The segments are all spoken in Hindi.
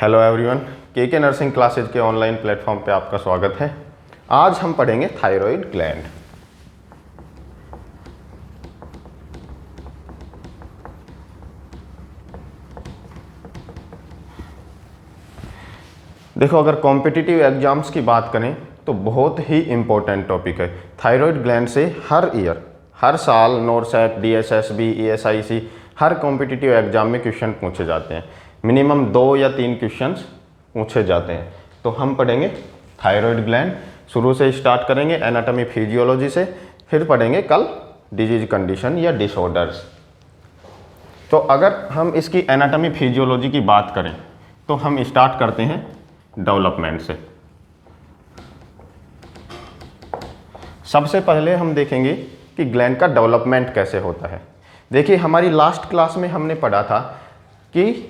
हेलो एवरीवन, के नर्सिंग क्लासेज के ऑनलाइन प्लेटफॉर्म पे आपका स्वागत है। आज हम पढ़ेंगे थायराइड ग्लैंड। देखो, अगर कॉम्पिटिटिव एग्जाम्स की बात करें तो बहुत ही इम्पोर्टेंट टॉपिक है। थायराइड ग्लैंड से हर ईयर, हर साल नोरसेट, डीएसएसबी, ईएसआईसी हर कॉम्पिटिटिव एग्जाम में क्वेश्चन पूछे जाते हैं। मिनिमम 2 या 3 क्वेश्चंस पूछे जाते हैं। तो हम पढ़ेंगे थायराइड ग्लैंड। शुरू से स्टार्ट करेंगे एनाटॉमी फिजियोलॉजी से, फिर पढ़ेंगे कल डिजीज कंडीशन या डिसऑर्डर्स। तो अगर हम इसकी एनाटॉमी फिजियोलॉजी की बात करें तो हम स्टार्ट करते हैं डेवलपमेंट से। सबसे पहले हम देखेंगे कि ग्लैंड का डेवलपमेंट कैसे होता है। देखिए, हमारी लास्ट क्लास में हमने पढ़ा था कि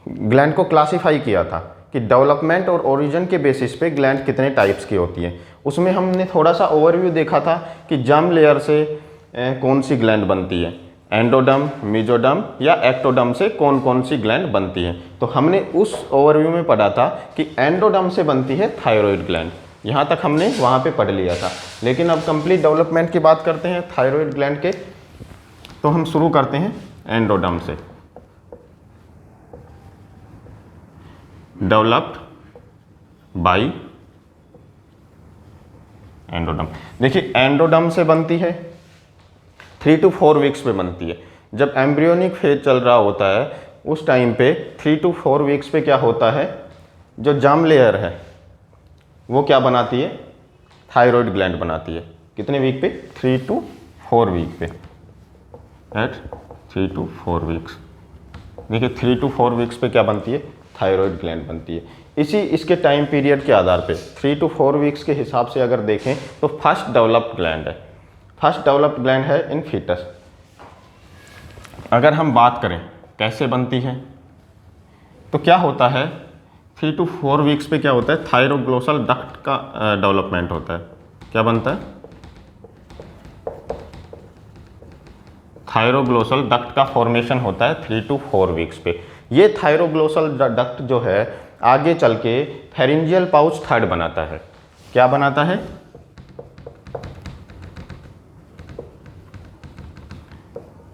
ग्लैंड को क्लासिफाई किया था कि डेवलपमेंट और ओरिजिन के बेसिस पे ग्लैंड कितने टाइप्स की होती है। उसमें हमने थोड़ा सा ओवरव्यू देखा था कि जर्म लेयर से कौन सी ग्लैंड बनती है, एंडोडर्म, मेसोडर्म या एक्टोडर्म से कौन कौन सी ग्लैंड बनती है। तो हमने उस ओवरव्यू में पढ़ा था कि एंडोडर्म से बनती है थायराइड ग्लैंड। यहाँ तक हमने वहाँ पे पढ़ लिया था। लेकिन अब कंप्लीट डेवलपमेंट की बात करते हैं थायराइड ग्लैंड के। तो हम शुरू करते हैं एंडोडर्म से। Developed by endoderm. देखिए, एंडोडर्म से बनती है 3 to 4 वीक्स पे बनती है। जब एम्ब्रियोनिक फेज चल रहा होता है उस टाइम पे 3 to 4 वीक्स पे क्या होता है, जो जर्म लेयर है वो क्या बनाती है, थायराइड ग्लैंड बनाती है। कितने वीक पे, 3 to 4 वीक पे, एट 3 to 4 वीक्स। देखिए, 3 to 4 वीक्स पे क्या बनती है, थायराइड ग्लैंड बनती है। इसके टाइम पीरियड के आधार पे 3 to 4 वीक्स के हिसाब से अगर देखें तो फर्स्ट डेवलप्ड ग्लैंड है। फर्स्ट डेवलप्ड ग्लैंड है इन फीटस। अगर हम बात करें कैसे बनती है तो क्या होता है, 3 to 4 वीक्स पे क्या होता है, थायरोग्लोसल डक्ट का डेवलपमेंट होता है। क्या बनता है, थायरोग्लोसल डक्ट का फॉर्मेशन होता है 3 to 4 वीक्स पे। ये थायरोग्लोसल डक्ट जो है आगे चल के फेरिंजियल पाउच थर्ड बनाता है। क्या बनाता है,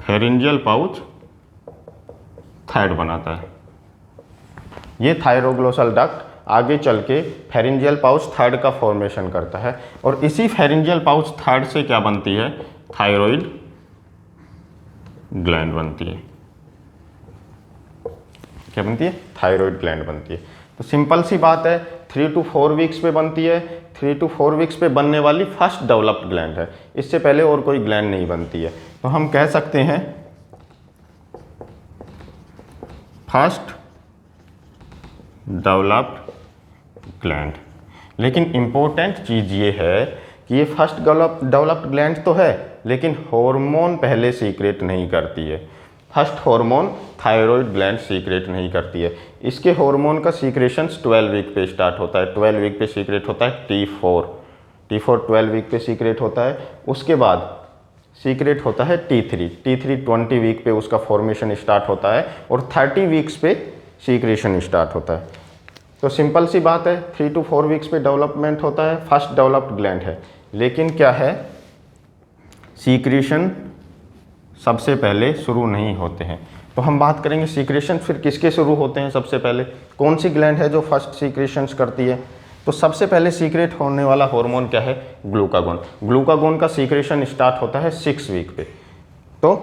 फेरिंजियल पाउच थर्ड बनाता है। ये थायरोग्लोसल डक्ट आगे चल के फेरिंजियल पाउच थर्ड का फॉर्मेशन करता है। और इसी फेरिंजियल पाउच थर्ड से क्या बनती है, थायराइड ग्लैंड बनती है। क्या बनती है, थायराइड ग्लैंड बनती है। तो सिंपल सी बात है, 3 to 4 वीक्स पे बनती है। 3 to 4 वीक्स पे बनने वाली फर्स्ट डेवलप्ड ग्लैंड है। इससे पहले और कोई ग्लैंड नहीं बनती है। तो हम कह सकते हैं फर्स्ट डेवलप्ड ग्लैंड। लेकिन इंपॉर्टेंट चीज़ ये है कि ये फर्स्ट डेवलप्ड ग्लैंड तो है, लेकिन हार्मोन पहले सीक्रेट नहीं करती है। First hormone thyroid gland secret नहीं करती है। इसके हार्मोन का सीक्रेशन 12 वीक पे स्टार्ट होता है। 12 वीक पे सीक्रेट होता है T4 12 वीक पे सीक्रेट होता है। उसके बाद सीक्रेट होता है T3 20 वीक पे उसका फॉर्मेशन स्टार्ट होता है। और 30 वीक्स पे सीक्रेशन स्टार्ट होता है। तो सिंपल सी बात है, 3 to 4 वीक्स पे डेवलपमेंट होता है, फर्स्ट डेवलप्ड ग्लैंड है। लेकिन क्या है, सीक्रेशन सबसे पहले शुरू नहीं होते हैं। तो हम बात करेंगे सीक्रेशन फिर किसके शुरू होते हैं। सबसे पहले कौन सी ग्लैंड है जो फर्स्ट सीक्रेशंस करती है। तो सबसे पहले सीक्रेट होने वाला हार्मोन क्या है, ग्लूकागोन। ग्लूकागोन का सीक्रेशन स्टार्ट होता है 6 वीक पे। तो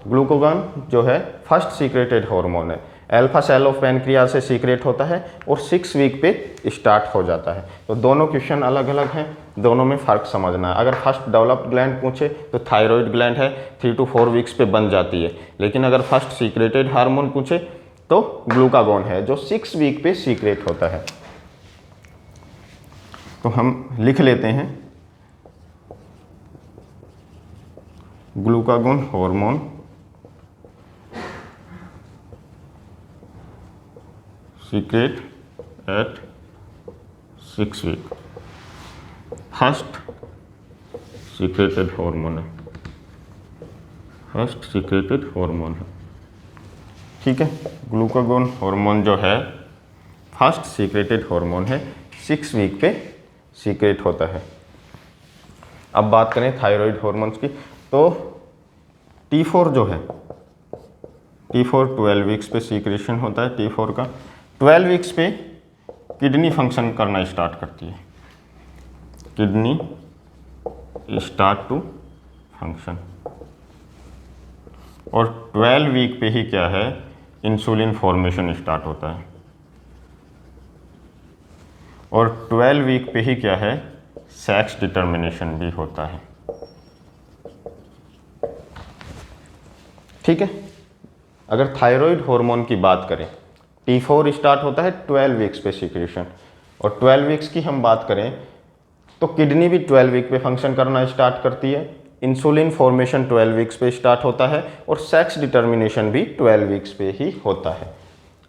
ग्लूकागोन जो है फर्स्ट सीक्रेटेड हार्मोन है। अल्फा सेल ऑफ पैनक्रियाज से सीक्रेट होता है और 6 वीक पे स्टार्ट हो जाता है। तो दोनों क्वेश्चन अलग अलग हैं, दोनों में फ़र्क समझना है। अगर फर्स्ट डेवलप्ड ग्लैंड पूछे तो थायराइड ग्लैंड है, 3 to 4 वीक्स पे बन जाती है। लेकिन अगर फर्स्ट सीक्रेटेड हार्मोन पूछे तो ग्लूकागोन है जो 6 वीक पे सीक्रेट होता है। तो हम लिख लेते हैं glucagon hormone secrete at 6 week. First secreted hormone है, फर्स्ट सीक्रेटेड हार्मोन है। ठीक है। ग्लूकागोन हार्मोन जो है फर्स्ट सीक्रेटेड हार्मोन है, 6 वीक पे सीक्रेट होता है। अब बात करें थायराइड हार्मोन्स की, तो T4 जो है, T4 12 वीक्स पे सीक्रेशन होता है। T4 का 12 वीक्स पे किडनी फंक्शन करना स्टार्ट करती है, किडनी स्टार्ट टू फंक्शन। और 12 वीक पे ही क्या है, इंसुलिन फॉर्मेशन स्टार्ट होता है। और 12 वीक पे ही क्या है, सेक्स डिटर्मिनेशन भी होता है। ठीक है। अगर थायराइड हार्मोन की बात करें, T4 स्टार्ट होता है 12 वीक्स पे सीक्रेशन, और 12 वीक्स की हम बात करें तो किडनी भी 12 वीक पे फंक्शन करना स्टार्ट करती है, इंसुलिन फॉर्मेशन 12 वीक्स पे स्टार्ट होता है, और सेक्स डिटर्मिनेशन भी 12 वीक्स पे ही होता है।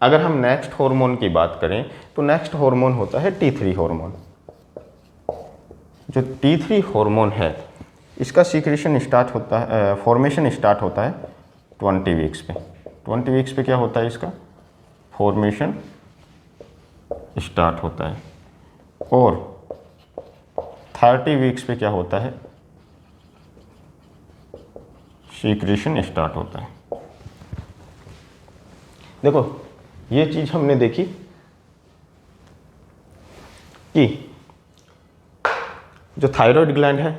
अगर हम नेक्स्ट हार्मोन की बात करें तो नेक्स्ट हार्मोन होता है T3 हार्मोन। जो T3 हार्मोन है इसका सीक्रेशन स्टार्ट होता है, फॉर्मेशन स्टार्ट होता है 20 वीक्स पे। 20 वीक्स पे क्या होता है, इसका फॉर्मेशन स्टार्ट होता है, और 30 वीक्स पे क्या होता है, सीक्रेशन स्टार्ट होता है। देखो ये चीज हमने देखी कि जो थायराइड ग्लैंड है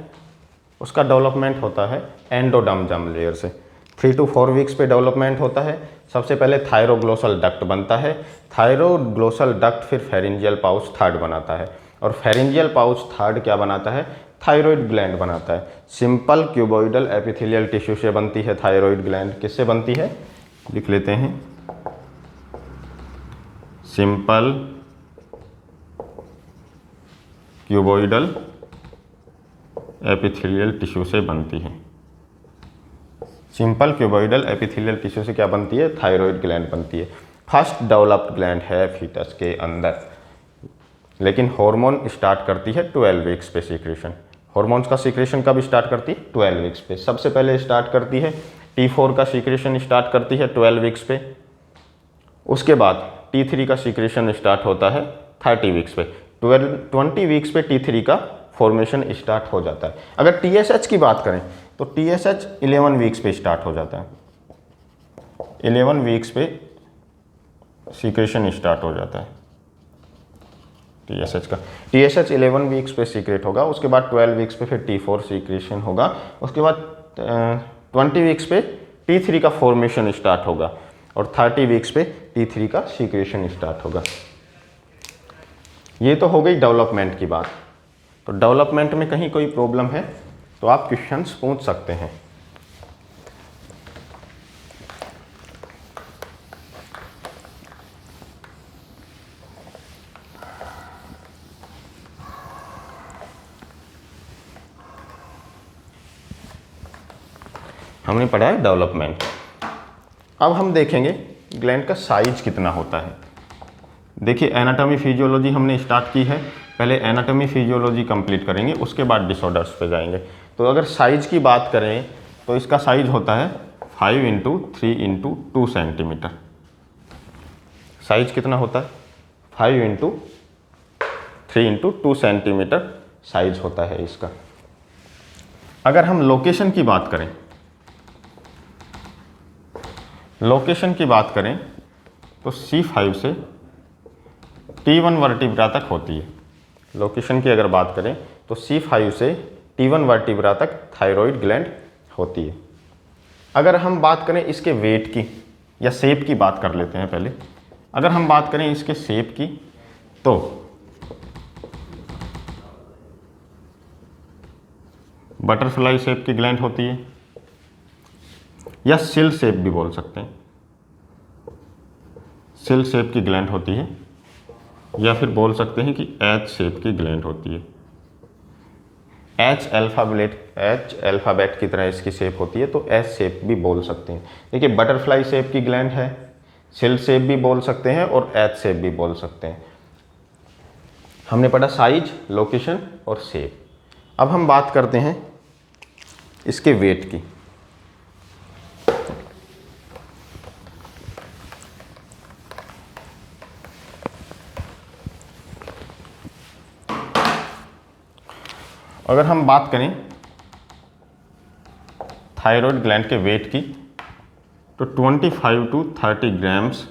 उसका डेवलपमेंट होता है एंडोडर्म लेयर से। 3 to 4 वीक्स पे डेवलपमेंट होता है। सबसे पहले थायरोग्लोसल डक्ट बनता है, थायरोग्लोसल डक्ट फिर फेरिंजियल पाउच थर्ड बनाता है, और फेरिंजियल पाउच थर्ड क्या बनाता है, थायराइड ग्लैंड बनाता है। सिंपल क्यूबॉइडल एपिथेलियल टिश्यू से बनती है थायराइड ग्लैंड। किससे बनती है, लिख लेते हैं, सिंपल क्यूबॉइडल एपिथेलियल टिश्यू से बनती है। सिंपल क्यूबॉइडल एपिथेलियल टिश्यू से क्या बनती है, थायराइड ग्लैंड बनती है। फर्स्ट डेवलप्ड ग्लैंड है फीटस के अंदर, लेकिन हार्मोन स्टार्ट करती है 12 वीक्स पे सीक्रेशन। हार्मोन्स का सीक्रेशन कब स्टार्ट करती है, 12 वीक्स पे। सबसे पहले स्टार्ट करती है T4 का सीक्रेशन स्टार्ट करती है 12 वीक्स पे। उसके बाद T3 का सीक्रेशन स्टार्ट होता है 30 वीक्स पे। 20 वीक्स पे T3 का फॉर्मेशन स्टार्ट हो जाता है। अगर TSH की बात करें तो TSH 11 वीक्स पे स्टार्ट हो जाता है। 11 वीक्स पे सीक्रेशन स्टार्ट हो जाता है TSH का। TSH 11 वीक्स पे सीक्रेट होगा, उसके बाद 12 वीक्स पे फिर T4 सीक्रेशन होगा, उसके बाद 20 वीक्स पे T3 का फॉर्मेशन स्टार्ट होगा, और 30 वीक्स पे T3 का सीक्रेशन स्टार्ट होगा। ये तो हो गई डेवलपमेंट की बात। तो डेवलपमेंट में कहीं कोई प्रॉब्लम है तो आप क्वेश्चंस पूछ सकते हैं। हमने पढ़ा है डेवलपमेंट। अब हम देखेंगे ग्लैंड का साइज कितना होता है। देखिए एनाटॉमी फिजियोलॉजी हमने स्टार्ट की है, पहले एनाटॉमी फिजियोलॉजी कंप्लीट करेंगे, उसके बाद डिसऑर्डर्स पे जाएंगे। तो अगर साइज की बात करें तो इसका साइज होता है 5 × 3 × 2 सेंटीमीटर। साइज कितना होता है, 5 × 3 × 2 सेंटीमीटर साइज होता है इसका। अगर हम लोकेशन की बात करें, लोकेशन की बात करें तो C5 से T1 वर्टिब्रा तक होती है। लोकेशन की अगर बात करें तो C5 से T1 वर्टिब्रा तक थायराइड ग्लैंड होती है। अगर हम बात करें इसके वेट की या शेप की बात कर लेते हैं पहले। अगर हम बात करें इसके शेप की तो बटरफ्लाई शेप की ग्लैंड होती है, या सिल शेप भी बोल सकते हैं, सिल शेप की ग्लैंड होती है, या फिर बोल सकते हैं कि H शेप की ग्लैंड होती है। H अल्फ़ाबेट की तरह इसकी शेप होती है, तो H शेप भी बोल सकते हैं। देखिए बटरफ्लाई शेप की ग्लैंड है, सिल शेप भी बोल सकते हैं और H शेप भी बोल सकते हैं। हमने पढ़ा साइज, लोकेशन और शेप। अब हम बात करते हैं इसके वेट की। अगर हम बात करें थायराइड ग्लैंड के वेट की, तो 25 to 30 ग्राम्स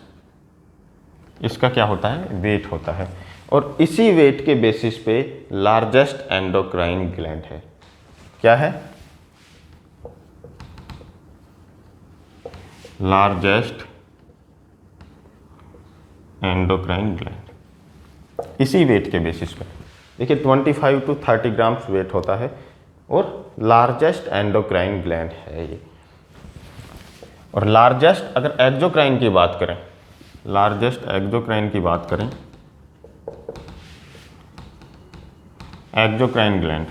इसका क्या होता है, वेट होता है। और इसी वेट के बेसिस पे लार्जेस्ट एंडोक्राइन ग्लैंड है। क्या है? Largest endocrine gland. इसी वेट के बेसिस पे देखिए 25 to 30 ग्राम्स वेट होता है और लार्जेस्ट एंडोक्राइन ग्लैंड है ये। और लार्जेस्ट अगर एक्सोक्राइन की बात करें, लार्जेस्ट एक्सोक्राइन की बात करें, एक्सोक्राइन ग्लैंड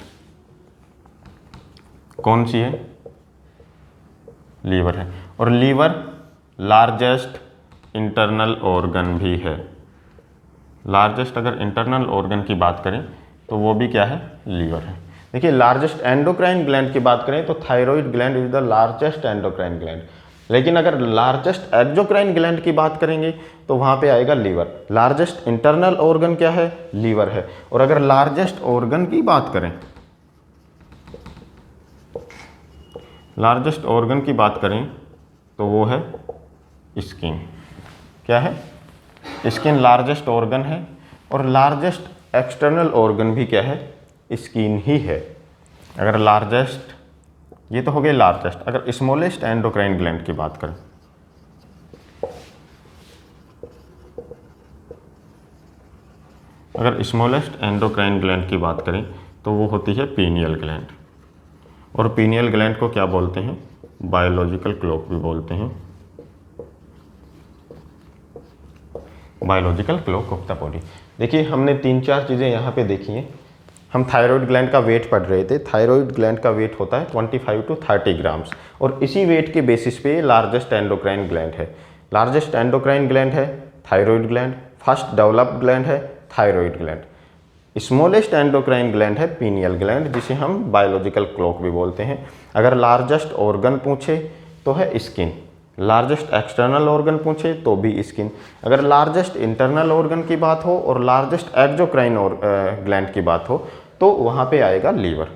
कौन सी है? लीवर है। और लीवर लार्जेस्ट इंटरनल ऑर्गन भी है। लार्जेस्ट अगर इंटरनल ऑर्गन की बात करें तो वो भी क्या है? लीवर है। देखिए लार्जेस्ट एंडोक्राइन ग्लैंड की बात करें तो thyroid gland is the largest endocrine gland. लेकिन अगर लार्जेस्ट एक्सोक्राइन ग्लैंड की बात करेंगे तो वहाँ पे आएगा लीवर। लार्जेस्ट इंटरनल ऑर्गन क्या है? लीवर है। और अगर लार्जेस्ट ऑर्गन की बात करें, लार्जेस्ट ऑर्गन की बात करें तो वो है स्किन। क्या है? स्किन लार्जेस्ट ऑर्गन है। और लार्जेस्ट एक्सटर्नल ऑर्गन भी क्या है? स्किन ही है। अगर लार्जेस्ट, ये तो हो गई लार्जेस्ट। अगर स्मॉलेस्ट एंडोक्राइन ग्लैंड की बात करें, अगर स्मॉलेस्ट एंडोक्राइन ग्लैंड की बात करें तो वो होती है पीनियल ग्लैंड। और पीनियल ग्लैंड को क्या बोलते हैं? बायोलॉजिकल क्लॉक भी बोलते हैं। Biological clock of the body. देखिए हमने 3-4 चीज़ें यहाँ पे देखी हैं। हम थायराइड ग्लैंड का वेट पढ़ रहे थे। थायराइड ग्लैंड का वेट होता है 25 to 30 ग्राम्स। और इसी वेट के बेसिस पे लार्जेस्ट एंडोक्राइन ग्लैंड है। लार्जेस्ट एंडोक्राइन ग्लैंड है thyroid gland. First developed gland है thyroid gland. Smallest endocrine gland है पीनियल ग्लैंड, जिसे हम बायोलॉजिकल क्लॉक भी बोलते हैं। अगर लार्जेस्ट ऑर्गन पूछे तो है स्किन। लार्जेस्ट एक्सटर्नल ऑर्गन पूछे तो भी स्किन। अगर लार्जेस्ट इंटरनल ऑर्गन की बात हो और लार्जेस्ट एक्सोक्राइन ग्लैंड की बात हो तो वहाँ पे आएगा लीवर।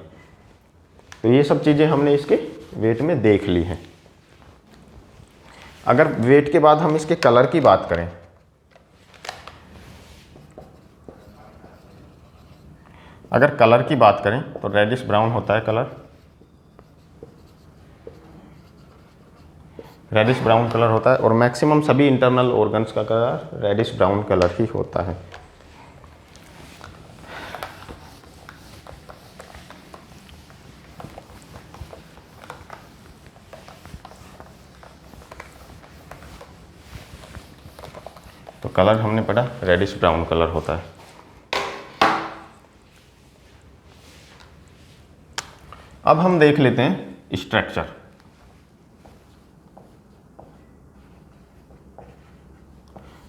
तो ये सब चीज़ें हमने इसके वेट में देख ली हैं। अगर वेट के बाद हम इसके कलर की बात करें, अगर कलर की बात करें तो रेडिश ब्राउन होता है कलर। रेडिश ब्राउन कलर होता है। और मैक्सिमम सभी इंटरनल ऑर्गन्स का कलर रेडिश ब्राउन कलर ही होता है। तो कलर हमने पढ़ा रेडिश ब्राउन कलर होता है। अब हम देख लेते हैं स्ट्रक्चर।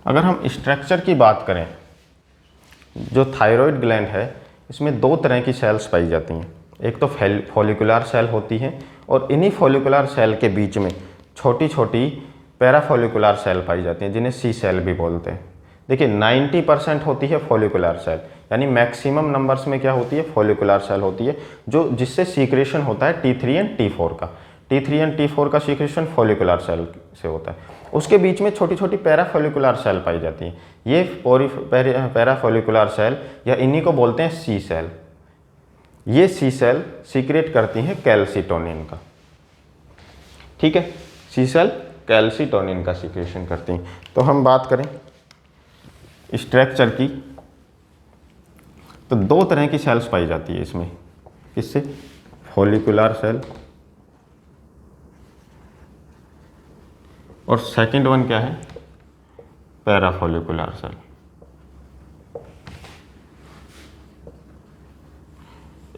अगर हम स्ट्रक्चर की बात करें, जो थायराइड ग्लैंड है इसमें 2 तरह की सेल्स पाई जाती हैं। एक तो फॉलिकुलर सेल होती है और इन्हीं फॉलिकुलर सेल के बीच में छोटी छोटी पैराफॉलिकुलर सेल पाई जाती हैं, जिन्हें सी सेल भी बोलते हैं। देखिए 90% होती है फॉलिकुलर सेल, यानी मैक्सिमम नंबर्स में क्या होती है? फॉलिकुलर सेल होती है, जो जिससे सीक्रेशन होता है T3 एंड T4 का। T3 एंड T4 का सीक्रेशन फॉलिकुलर सेल से होता है। उसके बीच में छोटी छोटी पैराफॉलिकुलर सेल पाई जाती हैं। ये पैराफॉलिकुलर सेल या इन्हीं को बोलते हैं सी सेल। ये सी सेल सीक्रेट करती हैं कैल्सिटोनिन का। ठीक है, सी सेल कैल्सिटोनिन का सीक्रेशन करती हैं। तो हम बात करें स्ट्रक्चर की, तो 2 तरह की सेल्स पाई जाती है इसमें। किससे? फॉलिकुलर सेल और सेकंड वन क्या है? Parafollicular cell.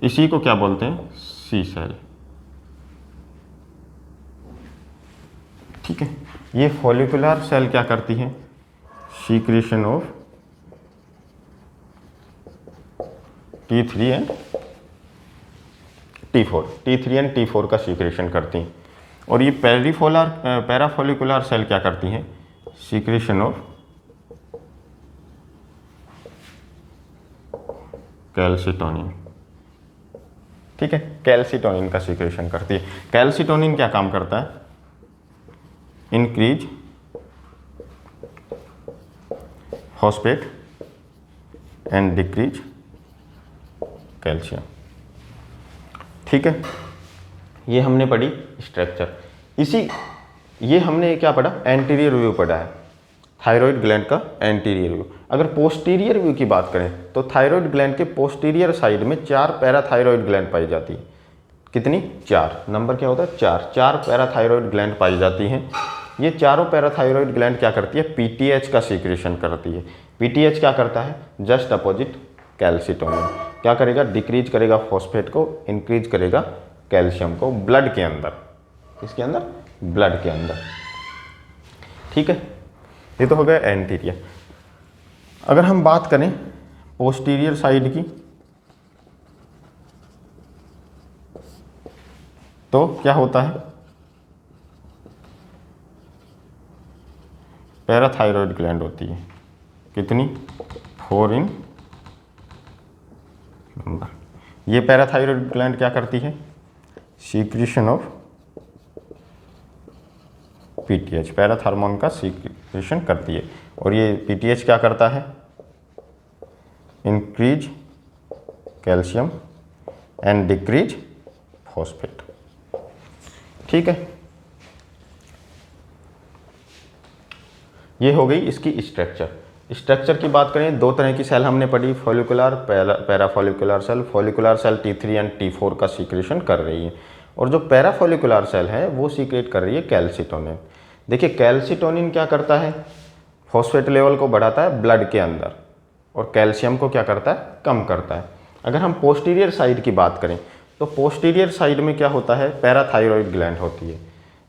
इसी को क्या बोलते हैं? C cell. ठीक है, ये फॉलिकुलर सेल क्या करती है? Secretion of T3 and T4, T3 and T4 का सीक्रेशन करती हैं। और ये पैराफॉलिकुलर सेल क्या करती हैं? Secretion of calcitonin. ठीक है, कैल्सिटोनिन का सीक्रेशन करती है। कैल्सिटोनिन क्या काम करता है? Increase phosphate and decrease calcium. ठीक है, ये हमने पढ़ी स्ट्रक्चर। ये हमने क्या पढ़ा? एंटीरियर व्यू पढ़ा है, थायराइड ग्लैंड का एंटीरियर व्यू। अगर पोस्टीरियर व्यू की बात करें तो थायराइड ग्लैंड के पोस्टीरियर साइड में 4 पैराथायराइड ग्लैंड पाई जाती है। कितनी? 4। नंबर क्या होता है? 4 पैराथायराइड ग्लैंड पाई जाती हैं। ये चारों पैराथायराइड ग्लैंड क्या करती है? पीटीएच का सीक्रेशन करती है। पीटीएच क्या करता है? Just opposite calcitonin. क्या करेगा? डिक्रीज करेगा फॉस्फेट को, इंक्रीज करेगा कैल्शियम को ब्लड के अंदर। किसके अंदर? ब्लड के अंदर। ठीक है, ये तो हो गया एंटीरियर। अगर हम बात करें पोस्टीरियर साइड की तो क्या होता है? पैराथायराइड ग्लैंड होती है। कितनी? 4 इन नंबर। ये पैराथायराइड ग्लैंड क्या करती है? सीक्रेशन ऑफ पीटीएच, पैराथार्मोन का सीक्रेशन करती है। और ये पीटीएच क्या करता है? Increase calcium and decrease phosphate. ठीक है, ये हो गई इसकी स्ट्रक्चर की बात करें, 2 तरह की सेल हमने पढ़ी, follicular, parafollicular cell. Follicular cell T3 and T4 का सीक्रेशन कर रही है, और जो पैराफॉलिकुलर सेल है वो सीक्रेट कर रही है कैल्सिटोनिन। देखिए, कैल्सिटोनिन क्या करता है? फॉस्फेट लेवल को बढ़ाता है ब्लड के अंदर, और कैल्शियम को क्या करता है? कम करता है। अगर हम पोस्टीरियर साइड की बात करें तो पोस्टीरियर साइड में क्या होता है? पैराथायराइड ग्लैंड होती है।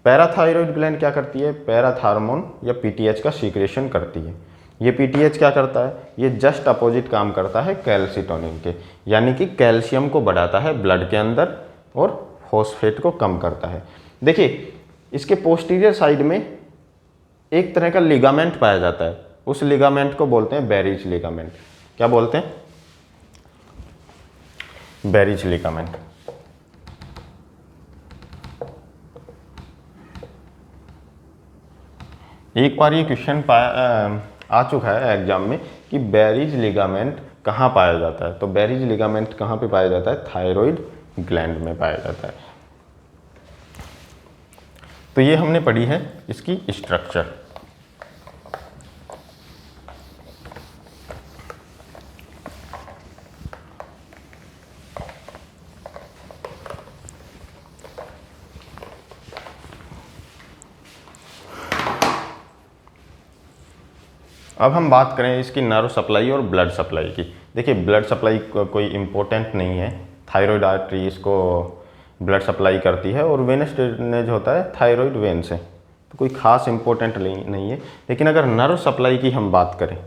पैराथायराइड ग्लैंड क्या करती है? पैराथार्मोन या पीटीएच का सीक्रेशन करती है। ये पीटीएच क्या करता है? ये जस्ट अपोजिट काम करता है कैल्सिटोनिन के, यानी कि कैल्शियम को बढ़ाता है ब्लड के अंदर और फॉस्फेट को कम करता है। देखिए, इसके पोस्टीरियर साइड में एक तरह का लिगामेंट पाया जाता है, उस लिगामेंट को बोलते हैं बेरिज लिगामेंट। क्या बोलते हैं? Bearish ligament. एक बार ये क्वेश्चन आ चुका है एग्जाम में कि बेरिज लिगामेंट कहाँ पाया जाता है। तो बेरिज लिगामेंट कहाँ पे पाया जाता है? थायराइड ग्लैंड में पाया जाता है। तो ये हमने पढ़ी है इसकी स्ट्रक्चर। अब हम बात करें इसकी नर्व सप्लाई और ब्लड सप्लाई की। देखिए, ब्लड सप्लाई कोई इम्पोर्टेंट नहीं है, थायराइड आर्टरी इसको ब्लड सप्लाई करती है, और वेनस ड्रेनेज होता है थायराइड वेन से, तो कोई खास इम्पोर्टेंट नहीं है। लेकिन अगर नर्व सप्लाई की हम बात करें,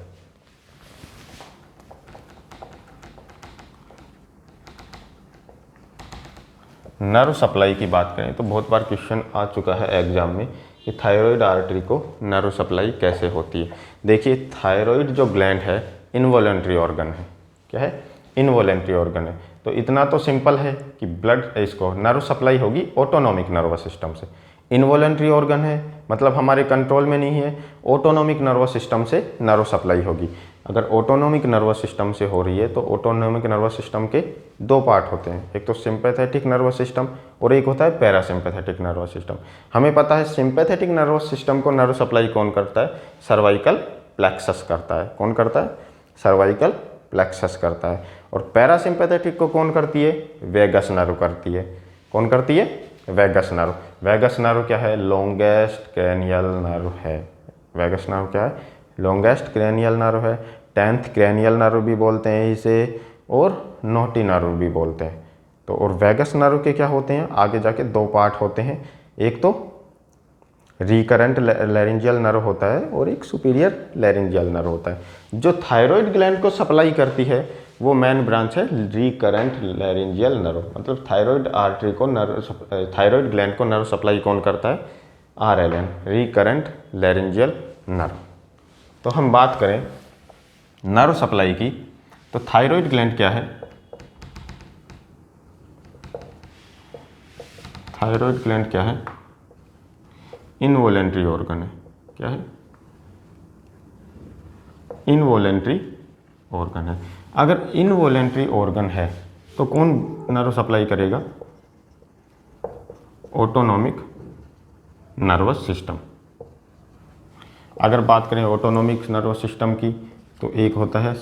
नर्व सप्लाई की बात करें तो बहुत बार क्वेश्चन आ चुका है एग्जाम में कि थायराइड आर्टरी को नर्व सप्लाई कैसे होती है। देखिए, थायराइड जो ग्लैंड है इनवॉलेंट्री ऑर्गन है। क्या है? इनवॉलेंट्री ऑर्गन है। तो इतना तो सिंपल है कि ब्लड इसको नर्व सप्लाई होगी ऑटोनॉमिक नर्वस सिस्टम से। इनवॉलेंट्री ऑर्गन है मतलब हमारे कंट्रोल में नहीं है, ऑटोनॉमिक नर्वस सिस्टम से नर्व सप्लाई होगी। अगर ऑटोनॉमिक नर्वस सिस्टम से हो रही है तो ऑटोनॉमिक नर्वस सिस्टम के 2 पार्ट होते हैं, एक तो सिंपैथेटिक नर्वस सिस्टम और एक होता है पैरासिम्पैथेटिक नर्वस सिस्टम। हमें पता है सिंपैथेटिक नर्वस सिस्टम को नर्व सप्लाई कौन करता है? सर्वाइकल प्लेक्सस करता है। कौन करता है? सर्वाइकल प्लेक्सस करता है। और पैरासिम्पैथेटिक को कौन करती है? वेगस नर्व करती है। कौन करती है? Vagus nerve. वेगस नर्व क्या है? लॉन्गेस्ट क्रैनियल नर्व है। वेगस नर्व क्या है? लॉन्गेस्ट क्रैनियल नर्व है। 10th क्रैनियल नर्व भी बोलते हैं इसे, और नोटी नर्व भी बोलते हैं। तो और वेगस नर्व के क्या होते हैं? आगे जाके 2 पार्ट होते हैं, एक तो रिकरेंट लैरिंजियल नर्व होता है और एक सुपीरियर लैरिंजियल नर्व होता है। जो थायराइड ग्लैंड को सप्लाई करती है वो मेन ब्रांच है रिकरेंट लैरिंजियल नर्व। मतलब थायराइड आर्टरी को थायराइड ग्लैंड को नर्व सप्लाई कौन करता है? RLN, recurrent laryngeal nerve. तो हम बात करें नर्व सप्लाई की, तो थायराइड ग्लैंड क्या है? थायराइड ग्लैंड क्या है? इनवॉलेंट्री ऑर्गन है। क्या है? इनवॉलेंट्री ऑर्गन है। अगर इनवॉलेंट्री ऑर्गन है तो कौन नर्व सप्लाई करेगा? Autonomic nervous system. अगर बात करें ऑटोनॉमिक नर्वस सिस्टम की तो एक होता है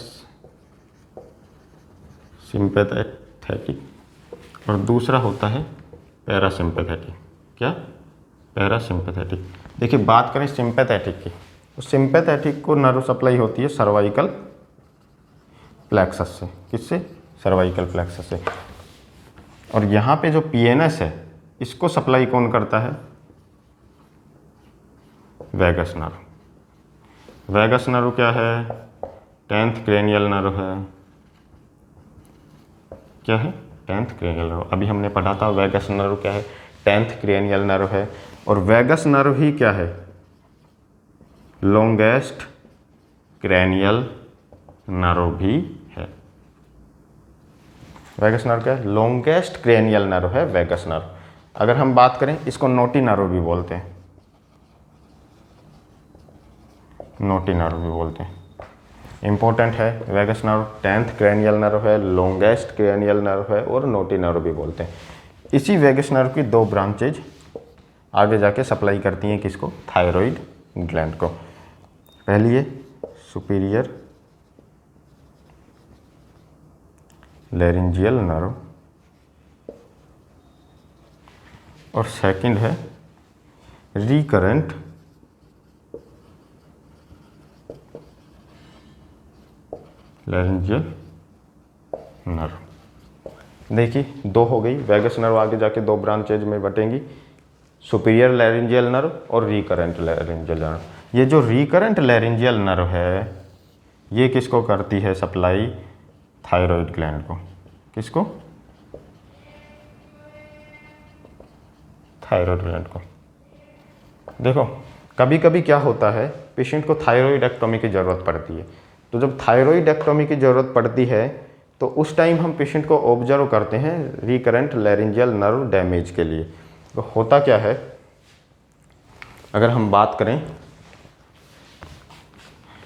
सिंपैथेटिक और दूसरा होता है पैरासिम्पैथेटिक। क्या? पैरासिम्पैथेटिक। देखिए बात करें सिंपैथेटिक की तो सिंपैथेटिक को नर्व सप्लाई होती है सर्वाइकल प्लेक्सस से। किससे? सर्वाइकल प्लेक्सस से। और यहाँ पे जो पीएनएस है इसको सप्लाई कौन करता है? Vagus nerve. वैगस नर्व क्या है? 10th क्रेनियल नर्व है। क्या है? 10th cranial nerve. अभी हमने पढ़ा था वैगस नर्व क्या है? 10th क्रेनियल नर्व है। और वैगस नर्व ही क्या है? लॉन्गेस्ट क्रेनियल नर्व भी है। वैगस नर्व क्या है? लॉन्गेस्ट क्रेनियल नर्व है वैगस नर्व। अगर हम बात करें इसको नोटी नर्व भी बोलते हैं। नोटी नर्व भी बोलते हैं। इंपॉर्टेंट है vagus nerve, 10th cranial nerve है, लॉन्गेस्ट क्रेनियल नर्व है और नोटी नर्व भी बोलते हैं। इसी वैगस नर्व की दो ब्रांचेज आगे जाके सप्लाई करती हैं किसको? थायराइड ग्लैंड को। पहली है सुपीरियर लैरिंजियल नर्व और सेकंड है रिकरेंट लैरिंजियल नर्व। देखिए दो हो गई वैगस नर्व, आगे जाके दो ब्रांचेज में बटेंगी, सुपीरियर लैरिंजियल नर्व और रिकरेंट लैरिंजियल नर्व। ये जो रिकरेंट लैरिंजियल नर्व है ये किसको करती है सप्लाई? थायराइड ग्लैंड को। किसको? थायराइड ग्लैंड को। देखो कभी कभी क्या होता है पेशेंट को थायराइडेक्टोमी की ज़रूरत पड़ती है। तो जब थायराइडेक्टोमी की ज़रूरत पड़ती है तो उस टाइम हम पेशेंट को ऑब्जर्व करते हैं रिकरेंट लैरिंजियल नर्व डैमेज के लिए। तो होता क्या है, अगर हम बात करें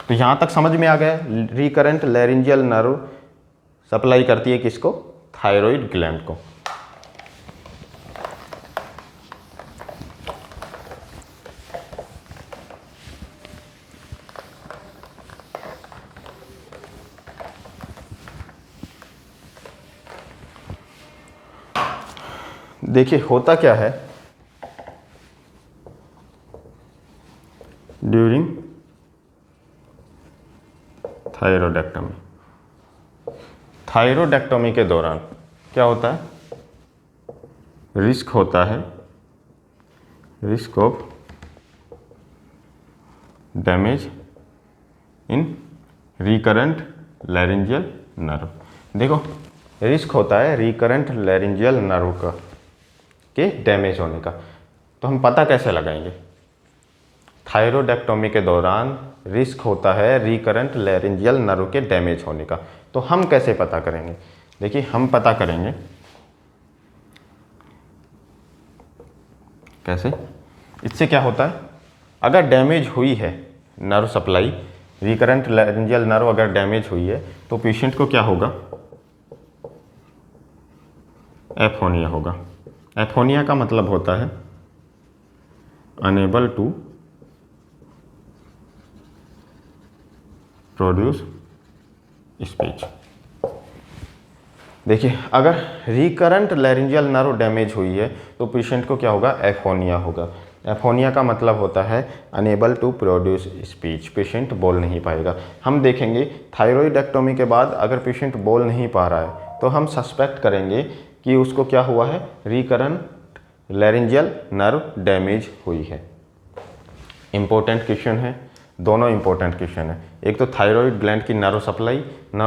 तो यहाँ तक समझ में आ गया, रिकरेंट लैरिंजियल नर्व सप्लाई करती है किसको? थायराइड ग्लैंड को। देखिए होता क्या है, ड्यूरिंग थायराइडेक्टोमी, थायराइडेक्टोमी के दौरान क्या होता है? रिस्क होता है, risk of damage in recurrent laryngeal nerve. देखो रिस्क होता है रिकरेंट लैरिंजियल नर्व का के डैमेज होने का। तो हम पता कैसे लगाएंगे? थायराइडेक्टोमी के दौरान रिस्क होता है रिकरेंट लैरिंजियल नर्व के डैमेज होने का। तो हम कैसे पता करेंगे? देखिए हम पता करेंगे कैसे? इससे क्या होता है, अगर डैमेज हुई है nerve supply, recurrent laryngeal nerve अगर डैमेज हुई है तो पेशेंट को क्या होगा? एफोनिया होगा। एफोनिया का मतलब होता है अनेबल टू प्रोड्यूस स्पीच। देखिए अगर रिकरेंट लैरिंजियल नर्व डैमेज हुई है तो पेशेंट को क्या होगा? एफोनिया होगा। एफोनिया का मतलब होता है unable to produce speech, patient बोल नहीं पाएगा। हम देखेंगे थायराइडेक्टोमी के बाद अगर पेशेंट बोल नहीं पा रहा है तो हम सस्पेक्ट करेंगे कि उसको क्या हुआ है? रिकरेंट लैरिंजियल नर्व डैमेज हुई है। इम्पोर्टेंट क्वेश्चन है, दोनों इम्पोर्टेंट क्वेश्चन है। एक तो थायराइड ग्लैंड की नर्व